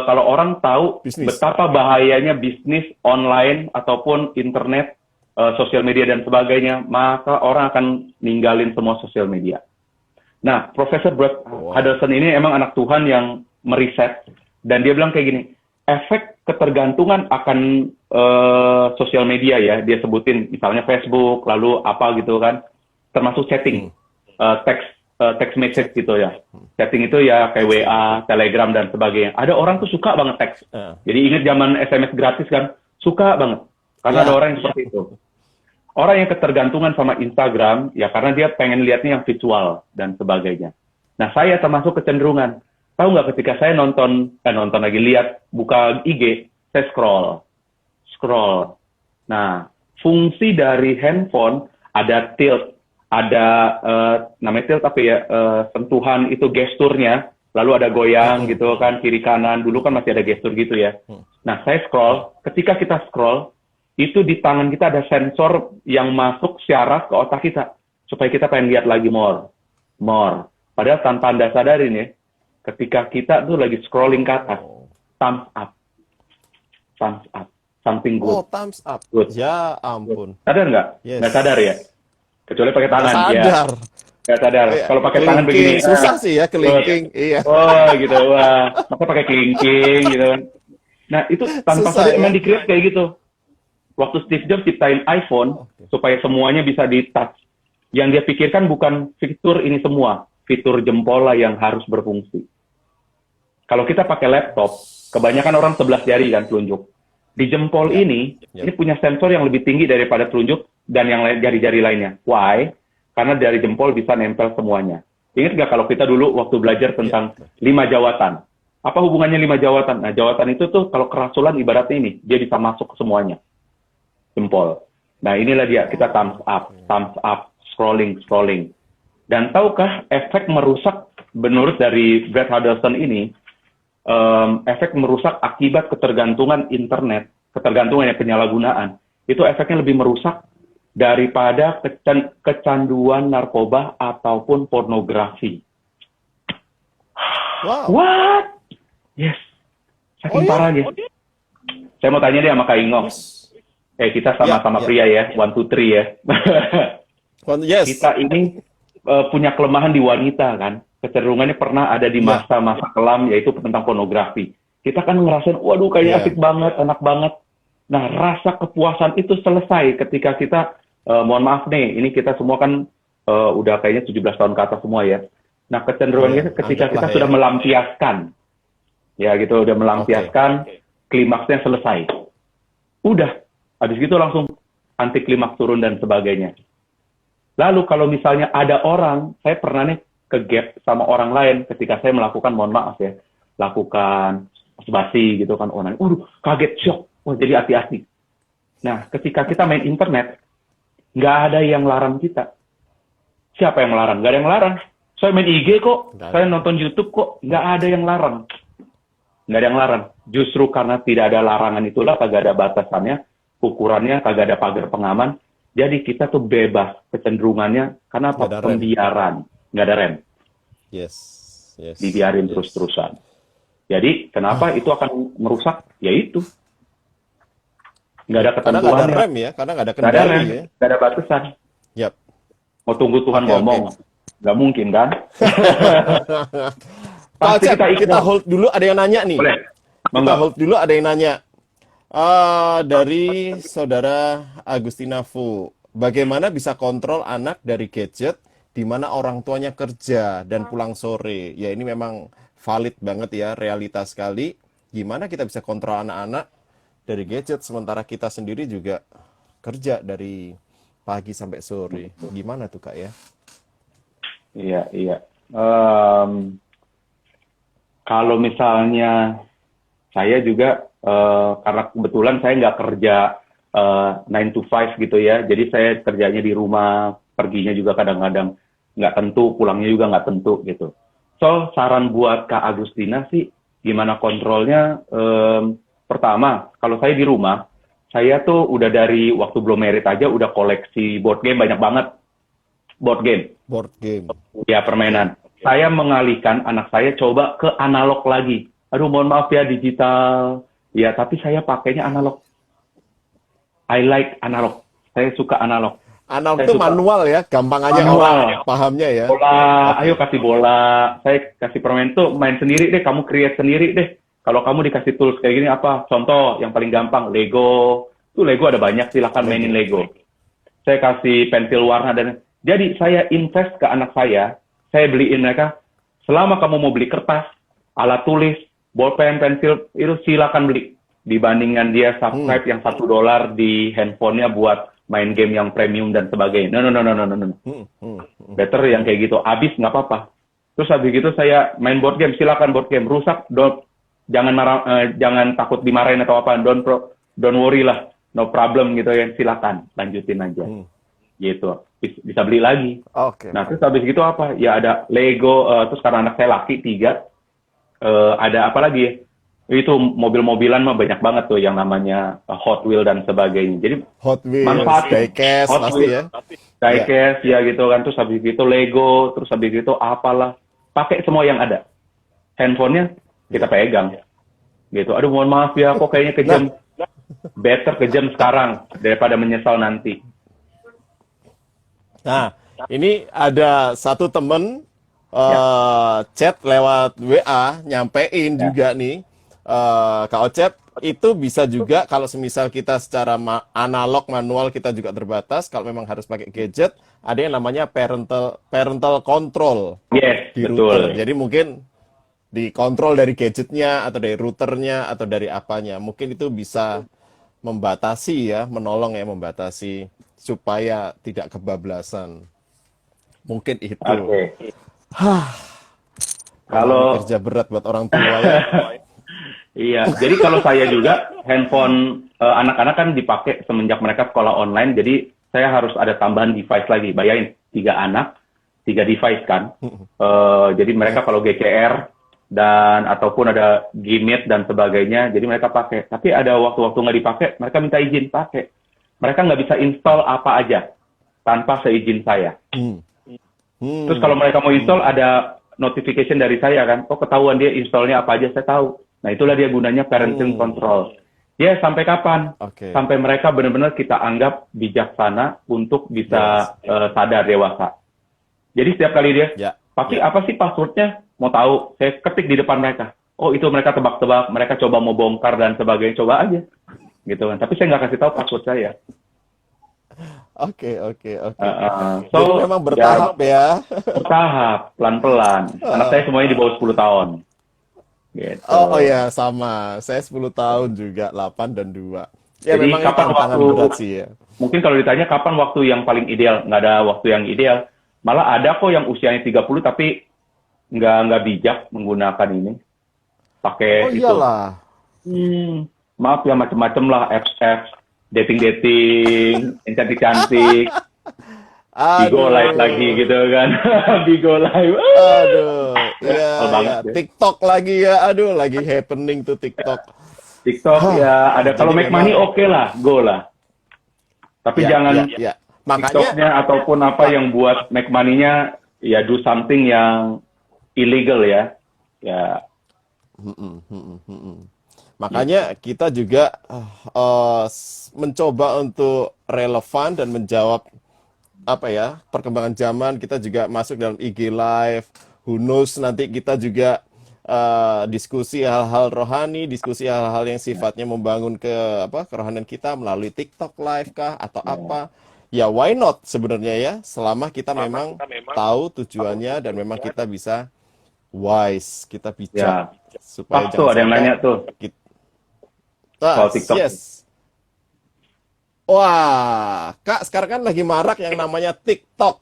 kalau orang tahu betapa bahayanya bisnis online ataupun internet, sosial media dan sebagainya, maka orang akan ninggalin semua sosial media. Nah, Profesor Brad Huddleston ini emang anak Tuhan yang meriset, dan dia bilang kayak gini, efek ketergantungan akan sosial media ya, dia sebutin misalnya Facebook, lalu apa gitu kan, termasuk chatting, text message gitu ya. Chatting itu ya kayak WA, Telegram dan sebagainya. Ada orang tuh suka banget teks. Jadi ingat zaman SMS gratis kan, suka banget. Karena ada orang yang seperti itu. Orang yang ketergantungan sama Instagram, ya karena dia pengen lihatnya yang visual dan sebagainya. Nah, saya termasuk kecenderungan. Tahu nggak ketika saya nonton lagi, lihat, buka IG, saya scroll. Nah, fungsi dari handphone ada tilt, ada namanya tilt apa ya, sentuhan itu gesturnya, lalu ada goyang gitu kan, kiri kanan, dulu kan masih ada gestur gitu ya. Nah, saya scroll, ketika kita scroll, itu di tangan kita ada sensor yang masuk syaraf ke otak kita, supaya kita pengen lihat lagi more. Padahal tanpa Anda sadarin ya, ketika kita tuh lagi scrolling ke atas, thumbs up, something good. Thumbs up. Good. Ya ampun. Sadar nggak? Nggak sadar ya? Kecuali pakai tangan. Sadar. Nggak sadar. Kalau pakai tangan begini. Susah sih ya, kelingking. Iya. Gitu. Wah, maka pakai kelingking gitu kan. Nah, itu tanpa sadar emang di-create kayak gitu. Waktu Steve Jobs ciptain iPhone, supaya semuanya bisa di-touch. Yang dia pikirkan bukan fitur ini semua. Fitur jempol lah yang harus berfungsi. Kalau kita pakai laptop, kebanyakan orang 11 jari kan telunjuk. Di jempol ini punya sensor yang lebih tinggi daripada telunjuk dan yang jari-jari lainnya. Why? Karena dari jempol bisa nempel semuanya. Ingat nggak kalau kita dulu waktu belajar tentang 5 jawatan? Apa hubungannya 5 jawatan? Nah, jawatan itu tuh kalau kerasulan ibaratnya ini, dia bisa masuk ke semuanya. Jempol. Nah, inilah dia, kita thumbs up, scrolling, scrolling. Dan tahukah efek merusak, menurut dari Brad Huddleston ini, efek merusak akibat ketergantungan internet, ketergantungan ya, penyalahgunaan, itu efeknya lebih merusak daripada kecanduan narkoba ataupun pornografi. Wow. What? Yes. Saking parahnya. Saya mau tanya deh sama Kak Ingong. Kita sama-sama pria ya, 1, 2, 3 ya. Yes. Kita ini punya kelemahan di wanita kan. Kecenderungannya pernah ada di masa-masa kelam, yaitu tentang pornografi. Kita kan ngerasain, waduh kayaknya asik banget, enak banget. Nah, rasa kepuasan itu selesai ketika kita, mohon maaf nih, ini kita semua kan udah kayaknya 17 tahun ke atas semua ya. Nah, kecenderungannya ketika kita sudah melampiaskan, ya gitu, udah melampiaskan, klimaksnya selesai. Udah, habis gitu langsung anti klimaks turun dan sebagainya. Lalu kalau misalnya ada orang, saya pernah nih ke-gap sama orang lain ketika saya melakukan, mohon maaf ya, lakukan masturbasi gitu kan, online. Kaget, shock. Wah, jadi hati-hati. Nah, ketika kita main internet, nggak ada yang larang kita. Siapa yang melarang? Nggak ada yang larang. Saya main IG kok, saya nonton YouTube kok, nggak ada yang larang. Nggak ada yang larang. Justru karena tidak ada larangan itulah, kagak ada batasannya, ukurannya, kagak ada pagar pengaman. Jadi kita tuh bebas kecenderungannya, karena apa? Pembiaran. Nggak ada rem. Yes. Dibiarin terus-terusan. Jadi kenapa itu akan merusak? Ya itu. Nggak ada ketentuannya. Karena nggak ada rem ya, karena nggak ada kendali ya. Nggak ada batasan. Yap. Mau tunggu Tuhan ngomong. Nggak mungkin kan? Pasti kita hold dulu, ada yang nanya nih. Boleh. Kita hold dulu, ada yang nanya. Dari saudara Agustina Fu, bagaimana bisa kontrol anak dari gadget di mana orang tuanya kerja dan pulang sore? Ya ini memang valid banget ya, realitas sekali. Gimana kita bisa kontrol anak-anak dari gadget sementara kita sendiri juga kerja dari pagi sampai sore? Gimana tuh Kak ya? Iya. Kalau misalnya saya juga, karena kebetulan saya nggak kerja 9 to 5 gitu ya, jadi saya kerjanya di rumah, perginya juga kadang-kadang nggak tentu, pulangnya juga nggak tentu gitu. So, saran buat Kak Agustina sih, gimana kontrolnya? Pertama, kalau saya di rumah, saya tuh udah dari waktu belum merit aja udah koleksi board game banyak banget. Board game. Ya, permainan. Saya mengalihkan anak saya coba ke analog lagi. Aduh, mohon maaf ya, digital. Ya, tapi saya pakainya analog. I like analog. Saya suka analog. Analog itu manual ya, gampang aja orang pahamnya ya. Bola, ayo kasih bola. Saya kasih permain tuh, main sendiri deh, kamu create sendiri deh. Kalau kamu dikasih tools kayak gini apa? Contoh yang paling gampang, Lego. Tuh Lego ada banyak, silahkan mainin Lego. Saya kasih pensil warna dan jadi saya invest ke anak saya beliin mereka, selama kamu mau beli kertas, alat tulis, bolpen, pensil, itu silakan beli. Dibandingkan dia subscribe yang $1 di handphonenya buat main game yang premium dan sebagainya. No. Better yang kayak gitu. Habis nggak apa-apa. Terus habis gitu saya main board game, silakan board game. Rusak, jangan takut dimarahin atau apa. Don't worry lah. No problem gitu ya. Silakan, lanjutin aja. Gitu. Bisa beli lagi. Nah, terus habis gitu apa? Ya ada Lego, terus karena anak saya laki 3, ada apa lagi ya? Itu mobil-mobilan mah banyak banget tuh yang namanya Hot Wheel dan sebagainya. Jadi Hot Wheels, manfaat diecast pasti ya. Diecast ya gitu kan, terus habis itu Lego, terus habis itu apalah. Pakai semua yang ada. Handphonenya kita pegang. Gitu. Aduh, mohon maaf ya, kok kayaknya kejam. Better kejam sekarang daripada menyesal nanti. Nah, ini ada satu temen chat lewat WA, nyampein juga nih, Kak Ocep, itu bisa juga kalau semisal kita secara analog, manual kita juga terbatas, kalau memang harus pakai gadget, ada yang namanya parental control di router. Jadi mungkin dikontrol dari gadgetnya, atau dari routernya, atau dari apanya. Mungkin itu bisa membatasi ya, menolong ya, membatasi supaya tidak kebablasan. Mungkin itu. Memang Kalau kerja berat buat orang tua ya. iya, jadi kalau saya juga handphone anak-anak kan dipakai semenjak mereka sekolah online, jadi saya harus ada tambahan device lagi. Bayangin, 3 anak, 3 device kan. Jadi mereka Ya. kalau GCR dan ataupun ada Gmeet dan sebagainya, jadi mereka pakai. Tapi ada waktu-waktu nggak dipakai, mereka minta izin pakai. Mereka nggak bisa install apa aja tanpa seizin saya. Hmm. Terus kalau mereka mau Hmm. install ada notification dari saya kan, oh ketahuan dia installnya apa aja saya tahu. Nah itulah dia gunanya parenting Hmm. control. Ya sampai kapan? Oke. Sampai mereka benar-benar kita anggap bijaksana untuk bisa Dewasa. sadar dewasa. Jadi setiap kali dia, Ya. pasti Ya. apa sih passwordnya? Mau tahu? Saya ketik di depan mereka. Oh itu mereka tebak-tebak, mereka coba mau bongkar dan sebagainya, coba aja, gitu kan. Tapi saya nggak kasih tahu password saya. Oke, oke, oke. So Jadi memang ya bertahap ya. bertahap, pelan-pelan. Anak saya semuanya di bawah 10 tahun. Gitu. Oh, oh ya, sama. Saya 10 tahun juga, 8 dan 2. Ya Jadi memang ini kapan tantangan waktu, berat sih ya. mungkin kalau ditanya kapan waktu yang paling ideal, nggak ada waktu yang ideal. Malah ada kok yang usianya 30 tapi nggak bijak menggunakan ini. Oh Pakai itu. iyalah. Maaf ya macem-macem lah apps, dating-dating, yang cantik-cantik, Bigo Live lagi Aduh. gitu kan. Bigo Live. Aduh. Ya, Kesel ya. banget ya. TikTok lagi ya. Aduh, lagi happening tuh TikTok. TikTok Hah. ya ada, kalau Jadi make memang money oke lah, go lah. Tapi ya, jangan ya, ya. Makanya TikToknya ataupun apa Pak, yang buat make money-nya ya do something yang illegal ya. Ya, makanya kita juga mencoba untuk relevan dan menjawab apa ya perkembangan zaman. Kita juga masuk dalam IG Live. Who knows nanti kita juga diskusi hal-hal rohani, diskusi hal-hal yang sifatnya membangun ke apa kerohanian kita melalui TikTok Live kah atau apa. Ya why not sebenarnya ya, selama kita memang tahu tujuannya dan memang kita bisa wise, kita bijak ya. supaya Pas tuh jangan ada yang sampai nanya tuh kita soal TikTok. yes. Wah, Kak, sekarang kan lagi marak yang namanya TikTok.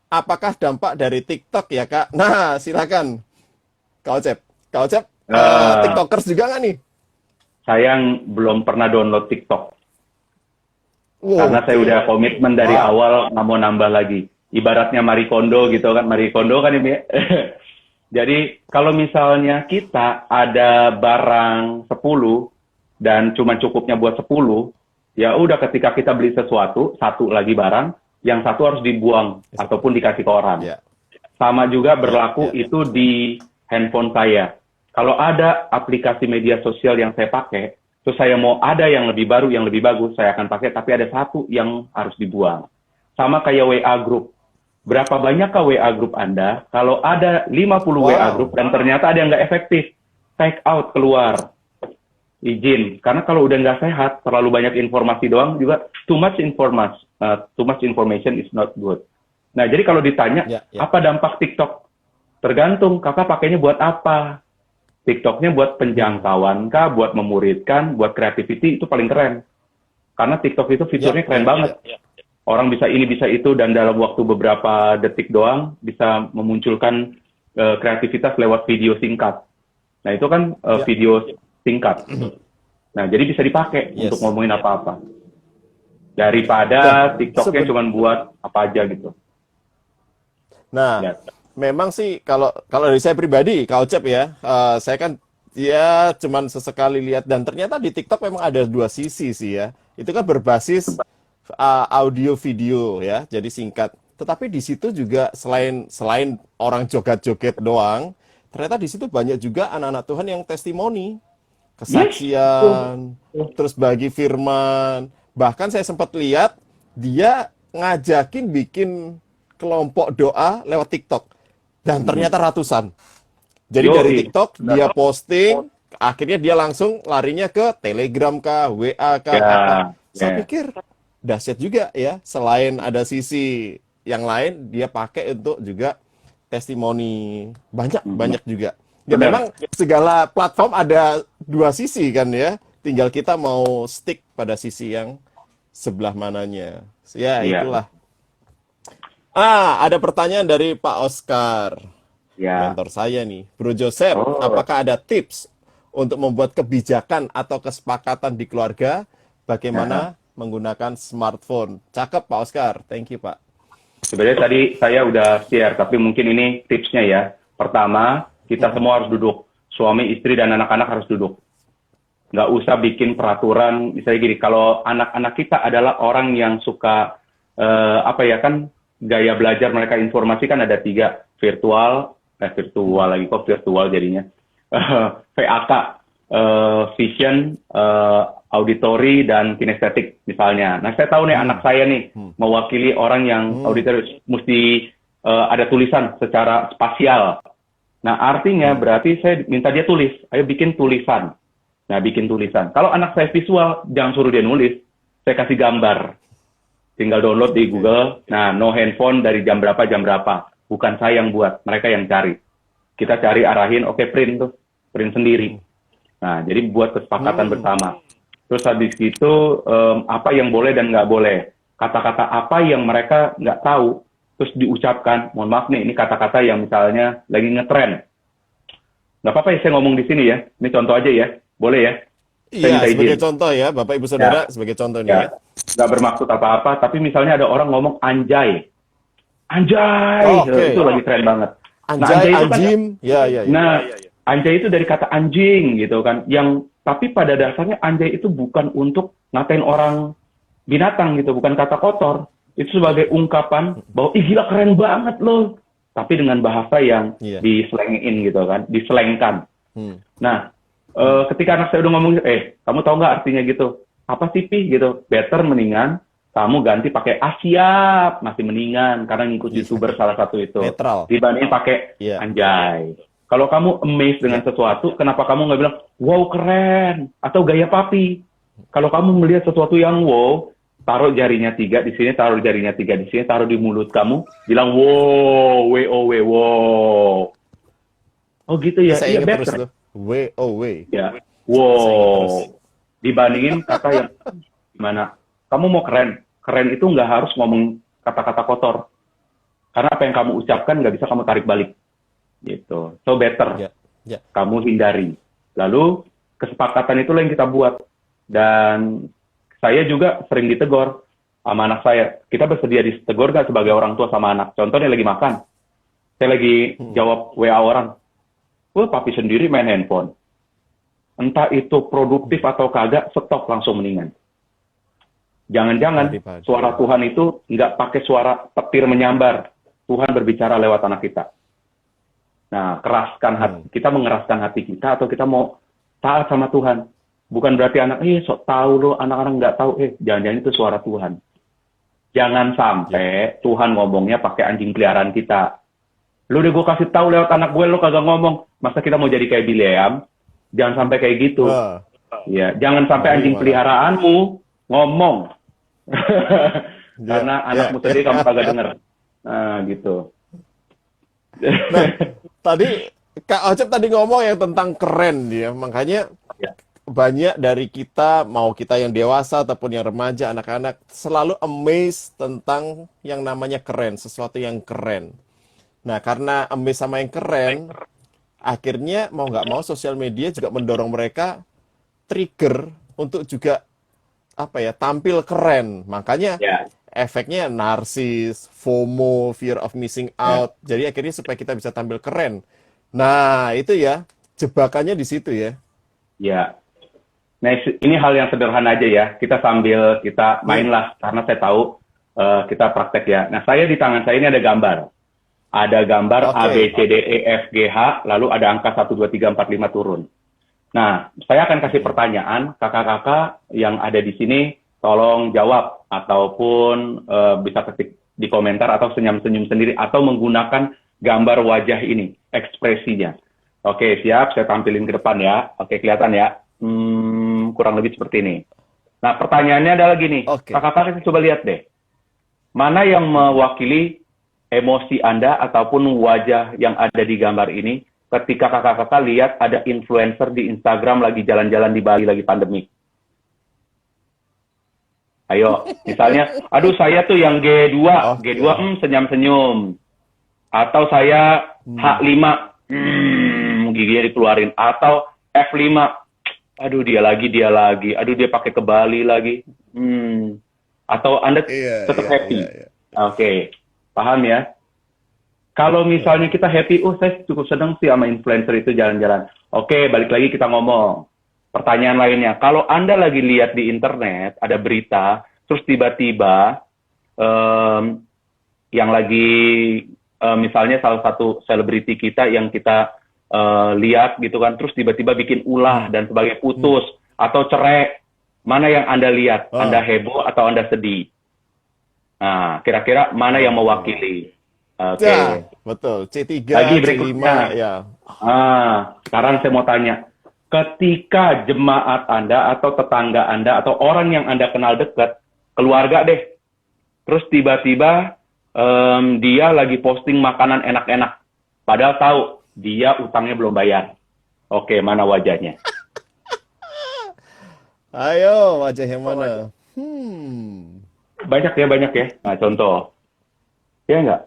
Apakah dampak dari TikTok ya, Kak? Nah, silakan. Kak Ocep. Kak Ocep, Eh, TikTokers juga nggak nih? Sayang belum pernah download TikTok Wow, karena saya oke. udah komitmen dari Wow. awal nggak mau nambah lagi. Ibaratnya Marie Kondo gitu kan, Marie Kondo kan ini. Jadi kalau misalnya kita ada barang 10 dan cuma cukupnya buat 10, ya udah ketika kita beli sesuatu, satu lagi barang, yang satu harus dibuang ataupun dikasih ke orang. Ya, Sama juga ya, berlaku ya, ya. itu di handphone saya. Kalau ada aplikasi media sosial yang saya pakai, terus saya mau ada yang lebih baru, yang lebih bagus, saya akan pakai, tapi ada satu yang harus dibuang. Sama kayak WA Group. Berapa banyakkah WA Group Anda? Kalau ada 50 WA Wow. Group dan ternyata ada yang nggak efektif, take out, keluar. Izin. Karena kalau udah nggak sehat, terlalu banyak informasi doang juga, too much information is not good. Nah, jadi kalau ditanya, Ya, ya. apa dampak TikTok? Tergantung, kakak pakainya buat apa? TikToknya buat penjangkauan kah, buat memuridkan, buat creativity, itu paling keren. Karena TikTok itu Ya, fiturnya keren ya, banget. ya. Orang bisa ini, bisa itu, dan dalam waktu beberapa detik doang bisa memunculkan kreativitas lewat video singkat. Nah, itu kan Ya. video singkat. Nah, jadi bisa dipakai Yes. untuk ngomongin apa-apa. Daripada Dan TikToknya cuma buat apa aja gitu. Nah, Ya. memang sih kalau kalau dari saya pribadi, Kak Ocep ya, saya kan ya cuman sesekali lihat dan ternyata di TikTok memang ada dua sisi sih ya. Itu kan berbasis audio video ya, jadi singkat. Tetapi di situ juga selain selain orang joget-joget doang, ternyata di situ banyak juga anak-anak Tuhan yang testimoni, Yes. kesaksian, terus bagi firman. Bahkan saya sempat lihat dia ngajakin bikin kelompok doa lewat TikTok. Dan ternyata ratusan. Jadi dari Yoi. TikTok dia posting, akhirnya dia langsung larinya ke Telegram kah, WA kah, Ya, apa. Saya ya. pikir dahsyat juga ya. Selain ada sisi yang lain, dia pakai untuk juga testimoni. Banyak juga. Ya Benar. memang segala platform ada dua sisi kan ya. Tinggal kita mau stick pada sisi yang sebelah mananya. Ya Iya. itulah. Ada pertanyaan dari Pak Oscar. Ya. mentor saya nih. Bro Joseph, Oh, apakah ada tips untuk membuat kebijakan atau kesepakatan di keluarga nah. bagaimana menggunakan smartphone? Cakep Pak Oscar, thank you Pak. Sebenarnya tadi saya udah share, tapi mungkin ini tipsnya ya. Pertama, kita Mm-mm. semua harus duduk. Suami, istri, dan anak-anak harus duduk. Nggak usah bikin peraturan. Misalnya gini, kalau anak-anak kita adalah orang yang suka, apa ya kan, gaya belajar mereka informasi kan ada tiga. Virtual lagi kok virtual jadinya. VAK, vision, auditory, dan kinestetik misalnya. Nah, saya tahu nih anak Hmm. saya nih Hmm. mewakili orang yang Hmm. auditory mesti ada tulisan secara spasial. Nah, artinya Hmm. berarti saya minta dia tulis. Ayo bikin tulisan. Nah, bikin tulisan. Kalau anak saya visual, jangan suruh dia nulis. Saya kasih gambar. Tinggal download di Oke. Google. Nah, no handphone dari jam berapa, jam berapa. Bukan saya yang buat, mereka yang cari. Kita cari arahin, oke print tuh. Print sendiri. Nah, jadi buat kesepakatan Hmm. bersama. Terus habis itu, apa yang boleh dan nggak boleh. Kata-kata apa yang mereka nggak tahu, terus diucapkan. Mohon maaf nih, ini kata-kata yang misalnya lagi ngetren. Nggak apa-apa ya saya ngomong di sini ya. Ini contoh aja ya. Boleh ya? Saya Iya, minta izin. sebagai contoh ya, Bapak Ibu Saudara, Ya, sebagai contoh nih ya. ya. Nggak bermaksud apa-apa, tapi misalnya ada orang ngomong anjay. Oh, Anjay, itu oke. lagi tren banget. Nah, Anjay, anjay itu kan, anjim. Ya, ya, ya. nah, anjay itu dari kata anjing gitu kan. Yang, tapi pada dasarnya anjay itu bukan untuk ngatain orang binatang gitu, bukan kata kotor. Itu sebagai ungkapan bahwa, ih gila keren banget loh. Tapi dengan bahasa yang Iya. dislangin gitu kan, dislengkan. Hmm. Nah, Hmm. ketika anak saya udah ngomong, kamu tahu nggak artinya gitu? Apa sih, Pi? Gitu. Better mendingan kamu ganti pakai siap, masih mendingan karena ngikut Iya. YouTuber salah satu itu. Netral. Dibanding pakai Iya. anjay. Kalau kamu amazed dengan Iya. sesuatu, kenapa kamu nggak bilang, wow keren, atau gaya papi? Kalau kamu melihat sesuatu yang wow, taruh jarinya 3 di sini, taruh jarinya 3 di sini, taruh di mulut kamu, bilang wow, wow, wow. Oh gitu ya, Saya iya ingat terus better. tuh. W-O-W. Ya, Saya ingat terus. wow. Dibandingin kata yang gimana? Kamu mau keren, keren itu nggak harus ngomong kata-kata kotor. Karena apa yang kamu ucapkan nggak bisa kamu tarik balik. Gitu. So better, Ya, ya. kamu hindari. Lalu kesepakatan itulah yang kita buat. Dan saya juga sering ditegur sama anak saya. Kita bersedia ditegur nggak sebagai orang tua sama anak? Contohnya lagi makan. Saya lagi jawab WA orang. Wah, papi sendiri main handphone. Entah itu produktif atau kagak, stop langsung mendingan. Jangan-jangan Daripada. suara Tuhan itu nggak pakai suara petir menyambar. Tuhan berbicara lewat anak kita. Nah, keraskan hati. Kita mengeraskan hati kita atau kita mau taat sama Tuhan. Bukan berarti anak, sok tahu lo, anak-anak nggak tahu. Jangan-jangan itu suara Tuhan. Jangan sampai Tuhan ngomongnya pakai anjing peliharaan kita. Lu udah gue kasih tahu lewat anak gue, lu kagak ngomong. Masa kita mau jadi kayak Bileam? Jangan sampai kayak gitu. Wah. Ya, jangan sampai anjing Gimana? peliharaanmu ngomong. Ya, Karena ya, anakmu sendiri kamu kagak denger. Nah, gitu. Nah, tadi Kak Ocep tadi ngomong yang tentang keren ya, makanya Ya. banyak dari kita, mau kita yang dewasa ataupun yang remaja, anak-anak, selalu amazed tentang yang namanya keren, sesuatu yang keren. Nah, karena amazed sama yang keren, akhirnya mau nggak mau sosial media juga mendorong mereka trigger untuk juga apa ya, tampil keren. Makanya Ya. efeknya narsis, FOMO, fear of missing out. Jadi akhirnya supaya kita bisa tampil keren. Nah, itu ya, jebakannya di situ ya. Ya. Nah, ini hal yang sederhana aja ya. Kita sambil kita mainlah, karena saya tahu kita praktek ya. Nah, saya di tangan saya ini ada gambar. Ada gambar Oke. A, B, C, D, E, F, G, H, lalu ada angka 1, 2, 3, 4, 5 turun. Nah, saya akan kasih pertanyaan, kakak-kakak yang ada di sini, tolong jawab, ataupun bisa ketik di komentar, atau senyum-senyum sendiri, atau menggunakan gambar wajah ini, ekspresinya. Oke, siap, saya tampilin ke depan ya. Oke, kelihatan ya? Kurang lebih seperti ini. Nah, pertanyaannya adalah gini, Oke. kakak-kakak coba lihat deh. Mana yang mewakili emosi Anda ataupun wajah yang ada di gambar ini ketika kakak-kakak lihat ada influencer di Instagram lagi jalan-jalan di Bali lagi pandemi? Ayo, misalnya, aduh saya tuh yang G2, Oke. G2 senyum-senyum. Atau saya H5, giginya dikeluarin. Atau F5, aduh dia lagi, aduh dia pakai ke Bali lagi. Atau Anda tetap happy. Oke, paham ya? Kalau misalnya kita happy, saya cukup seneng sih sama influencer itu jalan-jalan. Oke, balik lagi kita ngomong. Pertanyaan lainnya, kalau Anda lagi lihat di internet, ada berita, terus tiba-tiba yang lagi misalnya salah satu selebriti kita yang kita lihat gitu kan, terus tiba-tiba bikin ulah dan sebagainya, putus atau cerai, mana yang Anda lihat? Anda heboh atau Anda sedih? Nah, kira-kira mana yang mewakili? Oke. Ya, betul. C3, Lagi C5, berikutnya. ya. Sekarang saya mau tanya, ketika jemaat Anda atau tetangga Anda atau orang yang Anda kenal dekat, keluarga deh, terus tiba-tiba dia lagi posting makanan enak-enak, padahal tahu dia utangnya belum bayar. Oke, mana wajahnya? Ayo, wajah yang mana? Banyak ya. Nah, contoh. Ya enggak?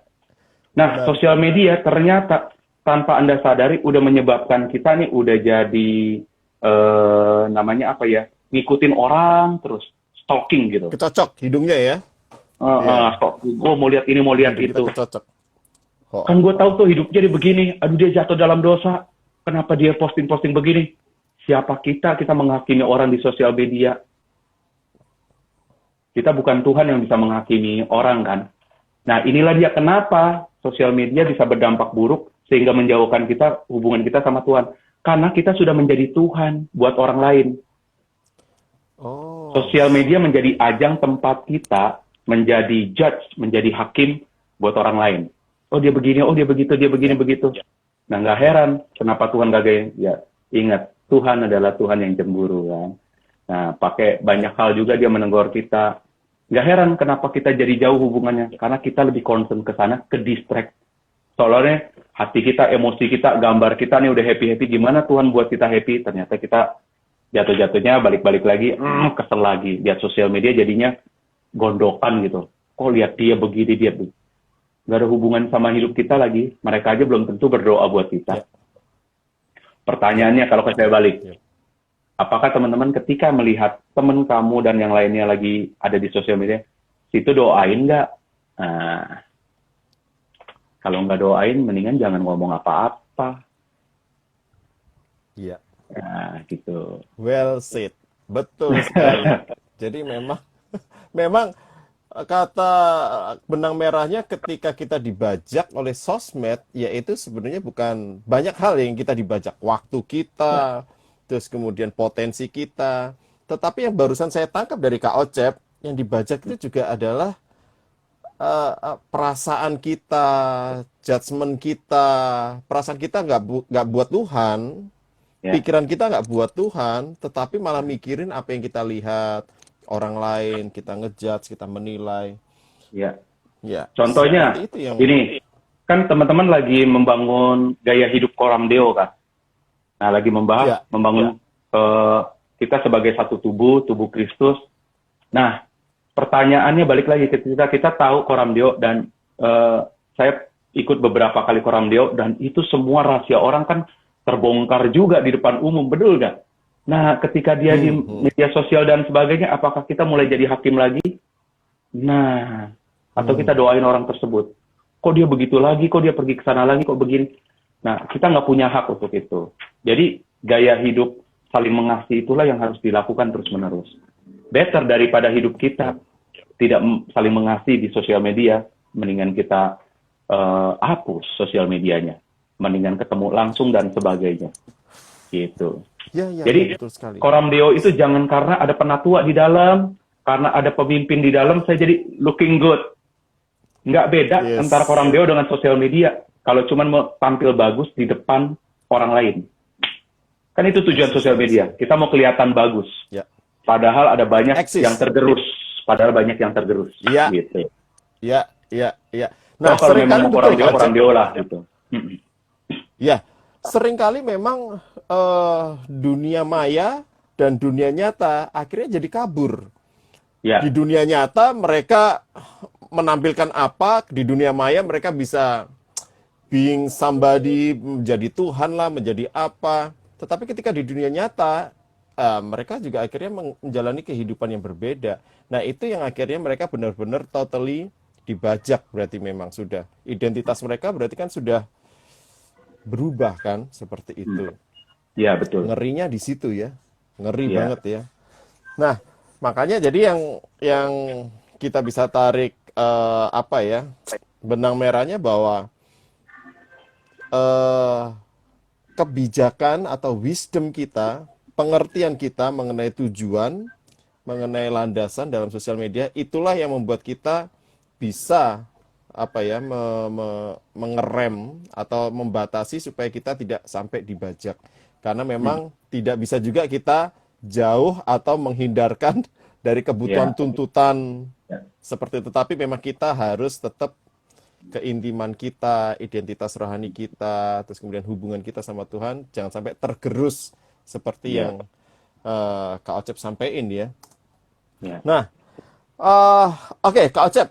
Nah, sosial media ternyata tanpa Anda sadari udah menyebabkan kita nih udah jadi namanya apa ya? Ngikutin orang terus, stalking gitu. Kecocok hidungnya ya. Stalking. Gue mau lihat ini, mau lihat Kita itu. kecocok. Kan gue tahu tuh hidupnya dia begini. Aduh, dia jatuh dalam dosa. Kenapa dia posting-posting begini? Siapa kita menghakimi orang di sosial media? Kita bukan Tuhan yang bisa menghakimi orang kan. Nah, inilah dia kenapa sosial media bisa berdampak buruk sehingga menjauhkan kita, hubungan kita sama Tuhan. Karena kita sudah menjadi Tuhan buat orang lain. Sosial media menjadi ajang tempat kita menjadi judge, menjadi hakim buat orang lain. Oh dia begini, oh dia begitu, dia begini, begitu. Nah nggak heran kenapa Tuhan gagal. Ya ingat, Tuhan adalah Tuhan yang cemburu kan. Nah pakai banyak hal juga dia menegur kita. Nggak heran kenapa kita jadi jauh hubungannya. Karena kita lebih concern ke sana, ke distract. Soalnya hati kita, emosi kita, gambar kita nih udah happy-happy. Gimana Tuhan buat kita happy? Ternyata kita jatuh-jatuhnya balik-balik lagi, kesel lagi. Lihat sosial media jadinya gondokan gitu. Kok lihat dia begini, dia begini. Nggak ada hubungan sama hidup kita lagi. Mereka aja belum tentu berdoa buat kita. Pertanyaannya kalau saya balik. Apakah teman-teman ketika melihat teman kamu dan yang lainnya lagi ada di sosial media, situ doain nggak? Nah, kalau nggak doain, mendingan jangan ngomong apa-apa. Iya. Nah, gitu. Well said. Betul sekali. Jadi memang kata benang merahnya ketika kita dibajak oleh sosmed, yaitu sebenarnya bukan banyak hal yang kita dibajak. Waktu kita, terus kemudian potensi kita. Tetapi yang barusan saya tangkap dari Kak Ocep, yang dibajak itu juga adalah perasaan kita, judgement kita. Perasaan kita nggak buat Tuhan, pikiran kita nggak buat Tuhan, tetapi malah mikirin apa yang kita lihat, orang lain, kita ngejudge, kita menilai. Ya. Contohnya, itu yang... gini, kan teman-teman lagi membangun gaya hidup Coram Deo kan? Nah, lagi membangun kita sebagai satu tubuh Kristus. Nah, pertanyaannya balik lagi ketika kita tahu Coram Deo dan saya ikut beberapa kali Coram Deo dan itu semua rahasia orang kan terbongkar juga di depan umum, betul nggak? Nah, ketika dia di media sosial dan sebagainya, apakah kita mulai jadi hakim lagi? Nah, atau kita doain orang tersebut. Kok dia begitu lagi? Kok dia pergi ke sana lagi? Kok begini? Nah, kita nggak punya hak untuk itu. Jadi, gaya hidup saling mengasihi itulah yang harus dilakukan terus-menerus. Better daripada hidup kita tidak saling mengasihi di sosial media, mendingan kita hapus sosial medianya. Mendingan ketemu langsung dan sebagainya. Gitu. Jadi, Coram Deo itu jangan karena ada penatua di dalam, karena ada pemimpin di dalam, saya jadi looking good. Nggak beda antara Coram Deo dengan sosial media. Kalau cuma mau tampil bagus di depan orang lain. Kan itu tujuan sosial media. Kita mau kelihatan bagus. Padahal ada banyak yang tergerus. Gitu. Iya. Nah, kalau memang Coram Deo lah. Gitu. Ya, seringkali memang dunia maya dan dunia nyata akhirnya jadi kabur. Di dunia nyata mereka menampilkan apa, di dunia maya mereka bisa being somebody, menjadi Tuhan lah, menjadi apa. Tetapi ketika di dunia nyata, mereka juga akhirnya menjalani kehidupan yang berbeda. Nah, itu yang akhirnya mereka benar-benar totally dibajak, berarti memang sudah. Identitas mereka berarti kan sudah berubah kan, seperti itu. Ya, betul. Ngerinya di situ ya. Ngeri Ya. banget ya. Nah, makanya jadi yang kita bisa tarik apa ya? Benang merahnya bahwa eh, kebijakan atau wisdom kita, pengertian kita mengenai tujuan, mengenai landasan dalam sosial media, itulah yang membuat kita bisa apa ya mengerem atau membatasi supaya kita tidak sampai dibajak. Karena memang tidak bisa juga kita jauh atau menghindarkan dari kebutuhan Ya. tuntutan Ya. seperti itu. Tapi memang kita harus tetap keintiman kita, identitas rohani kita, terus kemudian hubungan kita sama Tuhan, jangan sampai tergerus seperti Ya. yang Kak Ocep sampaikan ya. Ya. Nah, oke, Kak Ocep,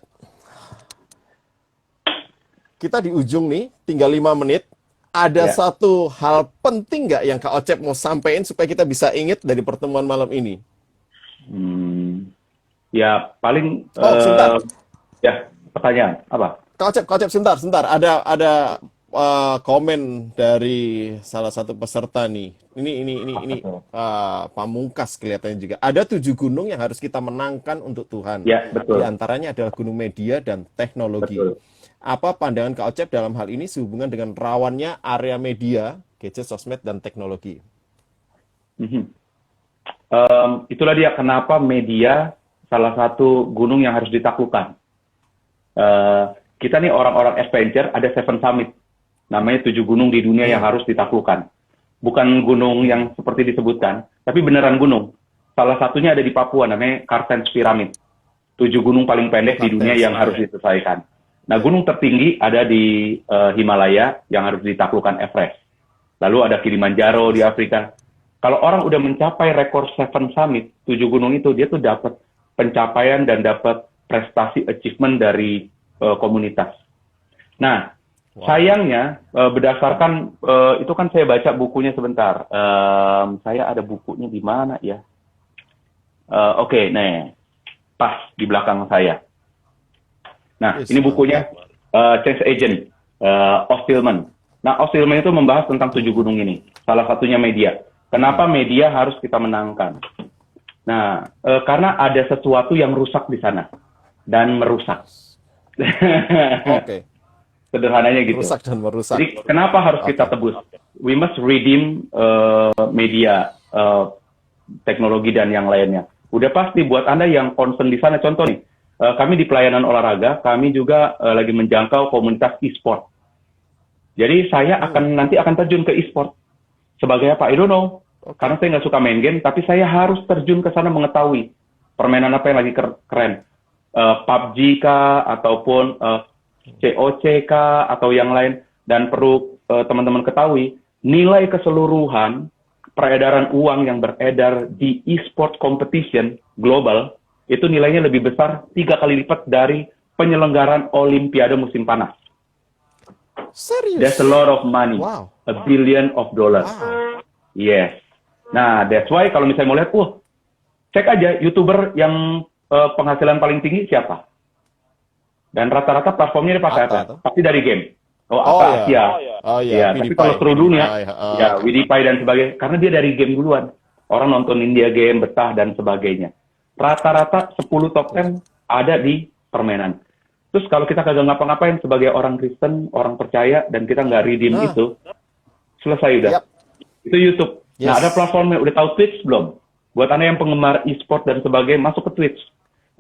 kita di ujung nih, tinggal 5 menit. Ada Ya. satu hal penting nggak yang Kak Ocep mau sampaikan supaya kita bisa ingat dari pertemuan malam ini? Ya, paling Sebentar. ya, pertanyaan apa? Kak Ocep, sebentar. Ada komen dari salah satu peserta nih. Ini pamungkas kelihatannya juga. Ada 7 gunung yang harus kita menangkan untuk Tuhan. Ya, betul. Di antaranya adalah gunung media dan teknologi. Betul. Apa pandangan Kak Ocep dalam hal ini sehubungan dengan rawannya area media, gadget, sosmed, dan teknologi? Itulah dia kenapa media salah satu gunung yang harus ditaklukkan. Kita nih orang-orang adventure ada 7 summit. Namanya 7 gunung di dunia yang harus ditaklukkan. Bukan gunung yang seperti disebutkan, tapi beneran gunung. Salah satunya ada di Papua, namanya Carstens Pyramid. 7 gunung paling pendek di dunia yang harus diselesaikan. Nah, gunung tertinggi ada di Himalaya yang harus ditaklukkan Everest. Lalu ada Kilimanjaro di Afrika. Kalau orang udah mencapai rekor 7 summit, 7 gunung itu, dia tuh dapat pencapaian dan dapat prestasi achievement dari komunitas. Nah, sayangnya berdasarkan itu kan saya baca bukunya sebentar. Saya ada bukunya di mana ya? Oke, nih pas di belakang saya. Nah, ini bukunya Change Agent, Os Tillman. Nah, Os Tillman itu membahas tentang 7 gunung ini. Salah satunya media. Kenapa media harus kita menangkan? Nah, karena ada sesuatu yang rusak di sana dan merusak. Oke. Sederhananya gitu. Rusak dan merusak. Jadi kenapa harus kita tebus? We must redeem media, teknologi dan yang lainnya. Udah pasti buat Anda yang concern di sana, contoh nih, kami di pelayanan olahraga, kami juga lagi menjangkau komunitas e-sport. Jadi saya nanti akan terjun ke e-sport. Sebagai apa? I don't know. Karena saya nggak suka main game, tapi saya harus terjun ke sana mengetahui permainan apa yang lagi keren. PUBG kah, ataupun COC kah, atau yang lain. Dan perlu teman-teman ketahui, nilai keseluruhan peredaran uang yang beredar di e-sport competition global, itu nilainya lebih besar 3 kali lipat dari penyelenggaraan Olimpiade musim panas. Serius? That's a lot of money. Wow. $1 billion. Wow. Yes. Nah, that's why kalau misalnya mau lihat, cek aja YouTuber yang penghasilan paling tinggi siapa. Dan rata-rata platformnya dia pakai apa? Pasti dari game. Asia. Ya, tapi kalau seluruh dunia, ya PewDiePie dan sebagainya. Karena dia dari game duluan. Orang nontonin dia game, betah, dan sebagainya. Rata-rata 10 top 10 ada di permainan. Terus kalau kita kagak ngapa-ngapain sebagai orang Kristen, orang percaya, dan kita nggak redeem itu, selesai udah. Yep. Itu YouTube. Yes. Nah, ada platformnya. Udah tahu Twitch belum? Buat Anda yang penggemar e-sport dan sebagainya, masuk ke Twitch.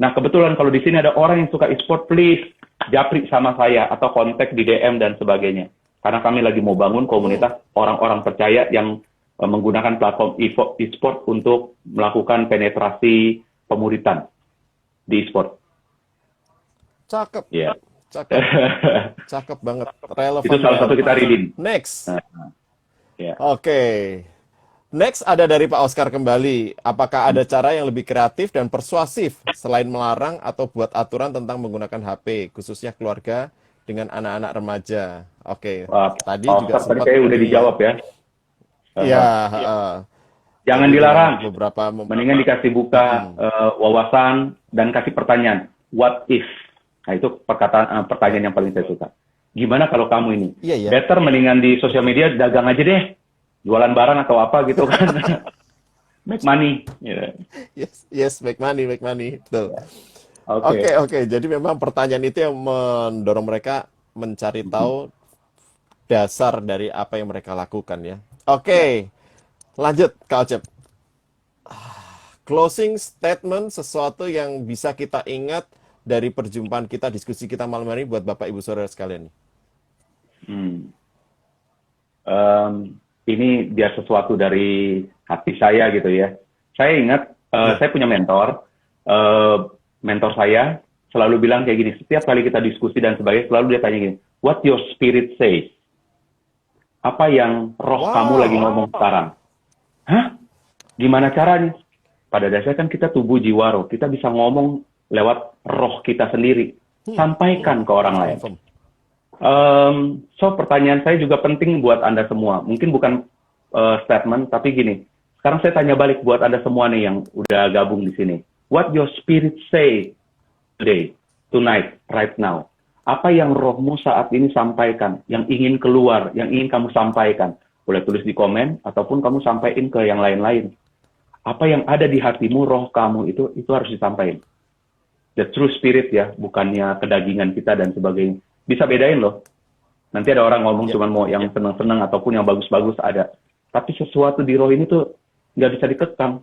Nah, kebetulan kalau di sini ada orang yang suka e-sport, please japri sama saya atau kontak di DM dan sebagainya. Karena kami lagi mau bangun komunitas orang-orang percaya yang menggunakan platform e-sport untuk melakukan penetrasi pemuritan di e-sport. Cakep. Iya. Cakep. Cakep banget. Relevan. Itu salah satu kita redeem. Next. Yeah. Oke. Next ada dari Pak Oscar kembali. Apakah ada cara yang lebih kreatif dan persuasif selain melarang atau buat aturan tentang menggunakan HP, khususnya keluarga dengan anak-anak remaja. Oke, Wah, tadi Pak juga Ustadz tadi sempat kayak udah dijawab ya. ya, Uh, Jangan jadi dengan dilarang, beberapa mendingan dikasih buka wawasan dan kasih pertanyaan. What if? Nah itu ya, pertanyaan yang paling saya suka. Gimana kalau kamu ini? iya ya, Better mendingan di sosial media dagang aja deh, jualan barang atau apa gitu kan, make money. Ya. yes, yes, make money, betul. Oke, Oke. oke. Jadi memang pertanyaan itu yang mendorong mereka mencari tahu dasar dari apa yang mereka lakukan ya. Ya. Oke, lanjut Kak Ocep. Closing statement sesuatu yang bisa kita ingat dari perjumpaan kita, diskusi kita malam hari ini buat Bapak Ibu Saudara sekalian. Hmm. Em, ini biar sesuatu dari hati saya gitu ya. Saya ingat, Ya. saya punya mentor. Eh, Mentor saya selalu bilang kayak gini. Setiap kali kita diskusi dan sebagainya, selalu dia tanya gini, what your spirit says? Apa yang roh kamu lagi Wow. ngomong sekarang? Hah? Gimana caranya? Pada dasarnya kan kita tubuh jiwa roh. Kita bisa ngomong lewat roh kita sendiri. Sampaikan ke orang lain. Confirm. So pertanyaan saya juga penting buat Anda semua. Mungkin bukan statement, tapi gini. Sekarang saya tanya balik buat Anda semua nih yang udah gabung di sini. What your spirit say today, tonight, right now? Apa yang rohmu saat ini sampaikan, yang ingin keluar, yang ingin kamu sampaikan? Boleh tulis di komen, ataupun kamu sampaikan ke yang lain-lain. Apa yang ada di hatimu, roh kamu itu harus disampaikan. The true spirit ya, bukannya kedagingan kita dan sebagainya. Bisa bedain loh. Nanti ada orang ngomong Ya, cuma mau yang senang-senang ataupun yang bagus-bagus ada. Tapi sesuatu di roh ini tuh nggak bisa dikekang.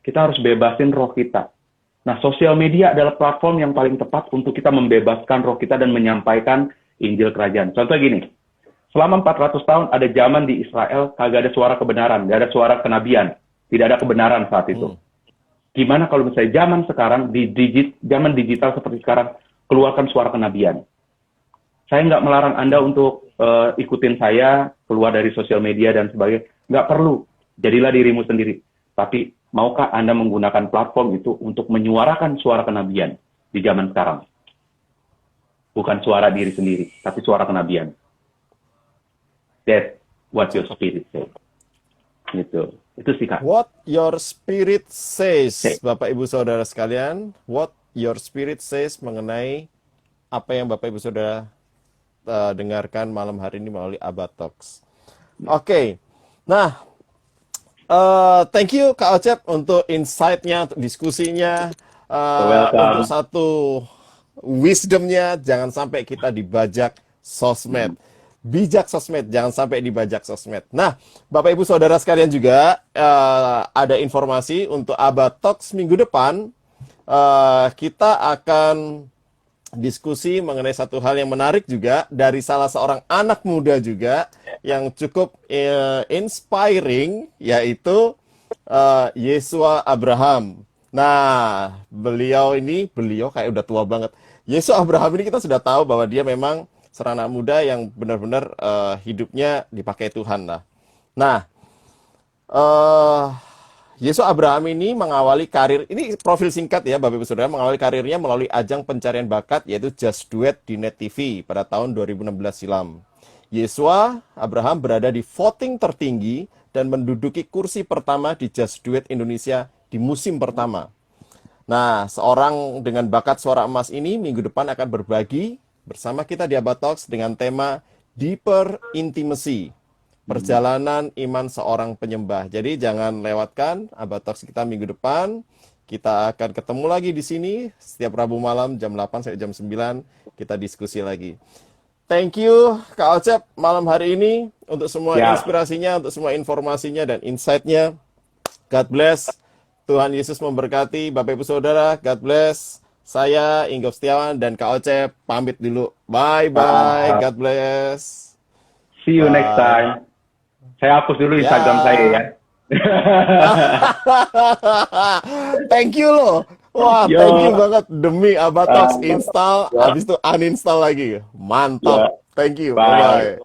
Kita harus bebasin roh kita. Nah, sosial media adalah platform yang paling tepat untuk kita membebaskan roh kita dan menyampaikan Injil Kerajaan. Contoh gini, selama 400 tahun ada zaman di Israel kagak ada suara kebenaran, nggak ada suara kenabian, tidak ada kebenaran saat itu. Gimana kalau misalnya zaman sekarang, zaman digital seperti sekarang, keluarkan suara kenabian. Saya nggak melarang Anda untuk ikutin saya, keluar dari sosial media dan sebagainya. Nggak perlu. Jadilah dirimu sendiri. Tapi maukah Anda menggunakan platform itu untuk menyuarakan suara kenabian di zaman sekarang? Bukan suara diri sendiri, tapi suara kenabian. That's what your spirit says. Gitu. Itu sih, Kak. what your spirit says, Oke. Bapak Ibu Saudara sekalian, what your spirit says mengenai apa yang Bapak Ibu Saudara dengarkan malam hari ini melalui Abba Talks. Oke, nah, thank you Kak Ocep untuk insight-nya, untuk diskusinya, untuk Welcome. satu wisdom-nya, jangan sampai kita dibajak sosmed. Bijak sosmed, jangan sampai dibajak sosmed. Nah, Bapak Ibu Saudara sekalian juga, ada informasi untuk Abba Talks minggu depan, kita akan diskusi mengenai satu hal yang menarik juga dari salah seorang anak muda juga yang cukup inspiring, yaitu Yesua Abraham. Nah, beliau kayak udah tua banget. Yesua Abraham ini kita sudah tahu bahwa dia memang seorang anak muda yang benar-benar hidupnya dipakai Tuhan lah. Nah, Yesua Abraham ini mengawali karir, ini profil singkat ya Bapak Ibu Saudara, mengawali karirnya melalui ajang pencarian bakat yaitu Just Duet di Net TV pada tahun 2016 silam. Yesua Abraham berada di voting tertinggi dan menduduki kursi pertama di Just Duet Indonesia di musim pertama. Nah, seorang dengan bakat suara emas ini minggu depan akan berbagi bersama kita di Abba Talks dengan tema Deeper Intimacy. Perjalanan iman seorang penyembah. Jadi jangan lewatkan Abba Talks kita minggu depan. Kita akan ketemu lagi di sini setiap Rabu malam jam 8 sampai jam 9 kita diskusi lagi. Thank you Kak Ocep malam hari ini untuk semua inspirasinya, untuk semua informasinya dan insight-nya. God bless. Tuhan Yesus memberkati Bapak Ibu Saudara. God bless. Saya Inggof Setiawan dan Kak Ocep pamit dulu. Bye-bye. God bless. See you next time. Saya hapus dulu Instagram saya ya. Thank you loh. Wah, thank you banget demi Abba Talks install, habis itu uninstall lagi. Mantap. Thank you. Bye-bye.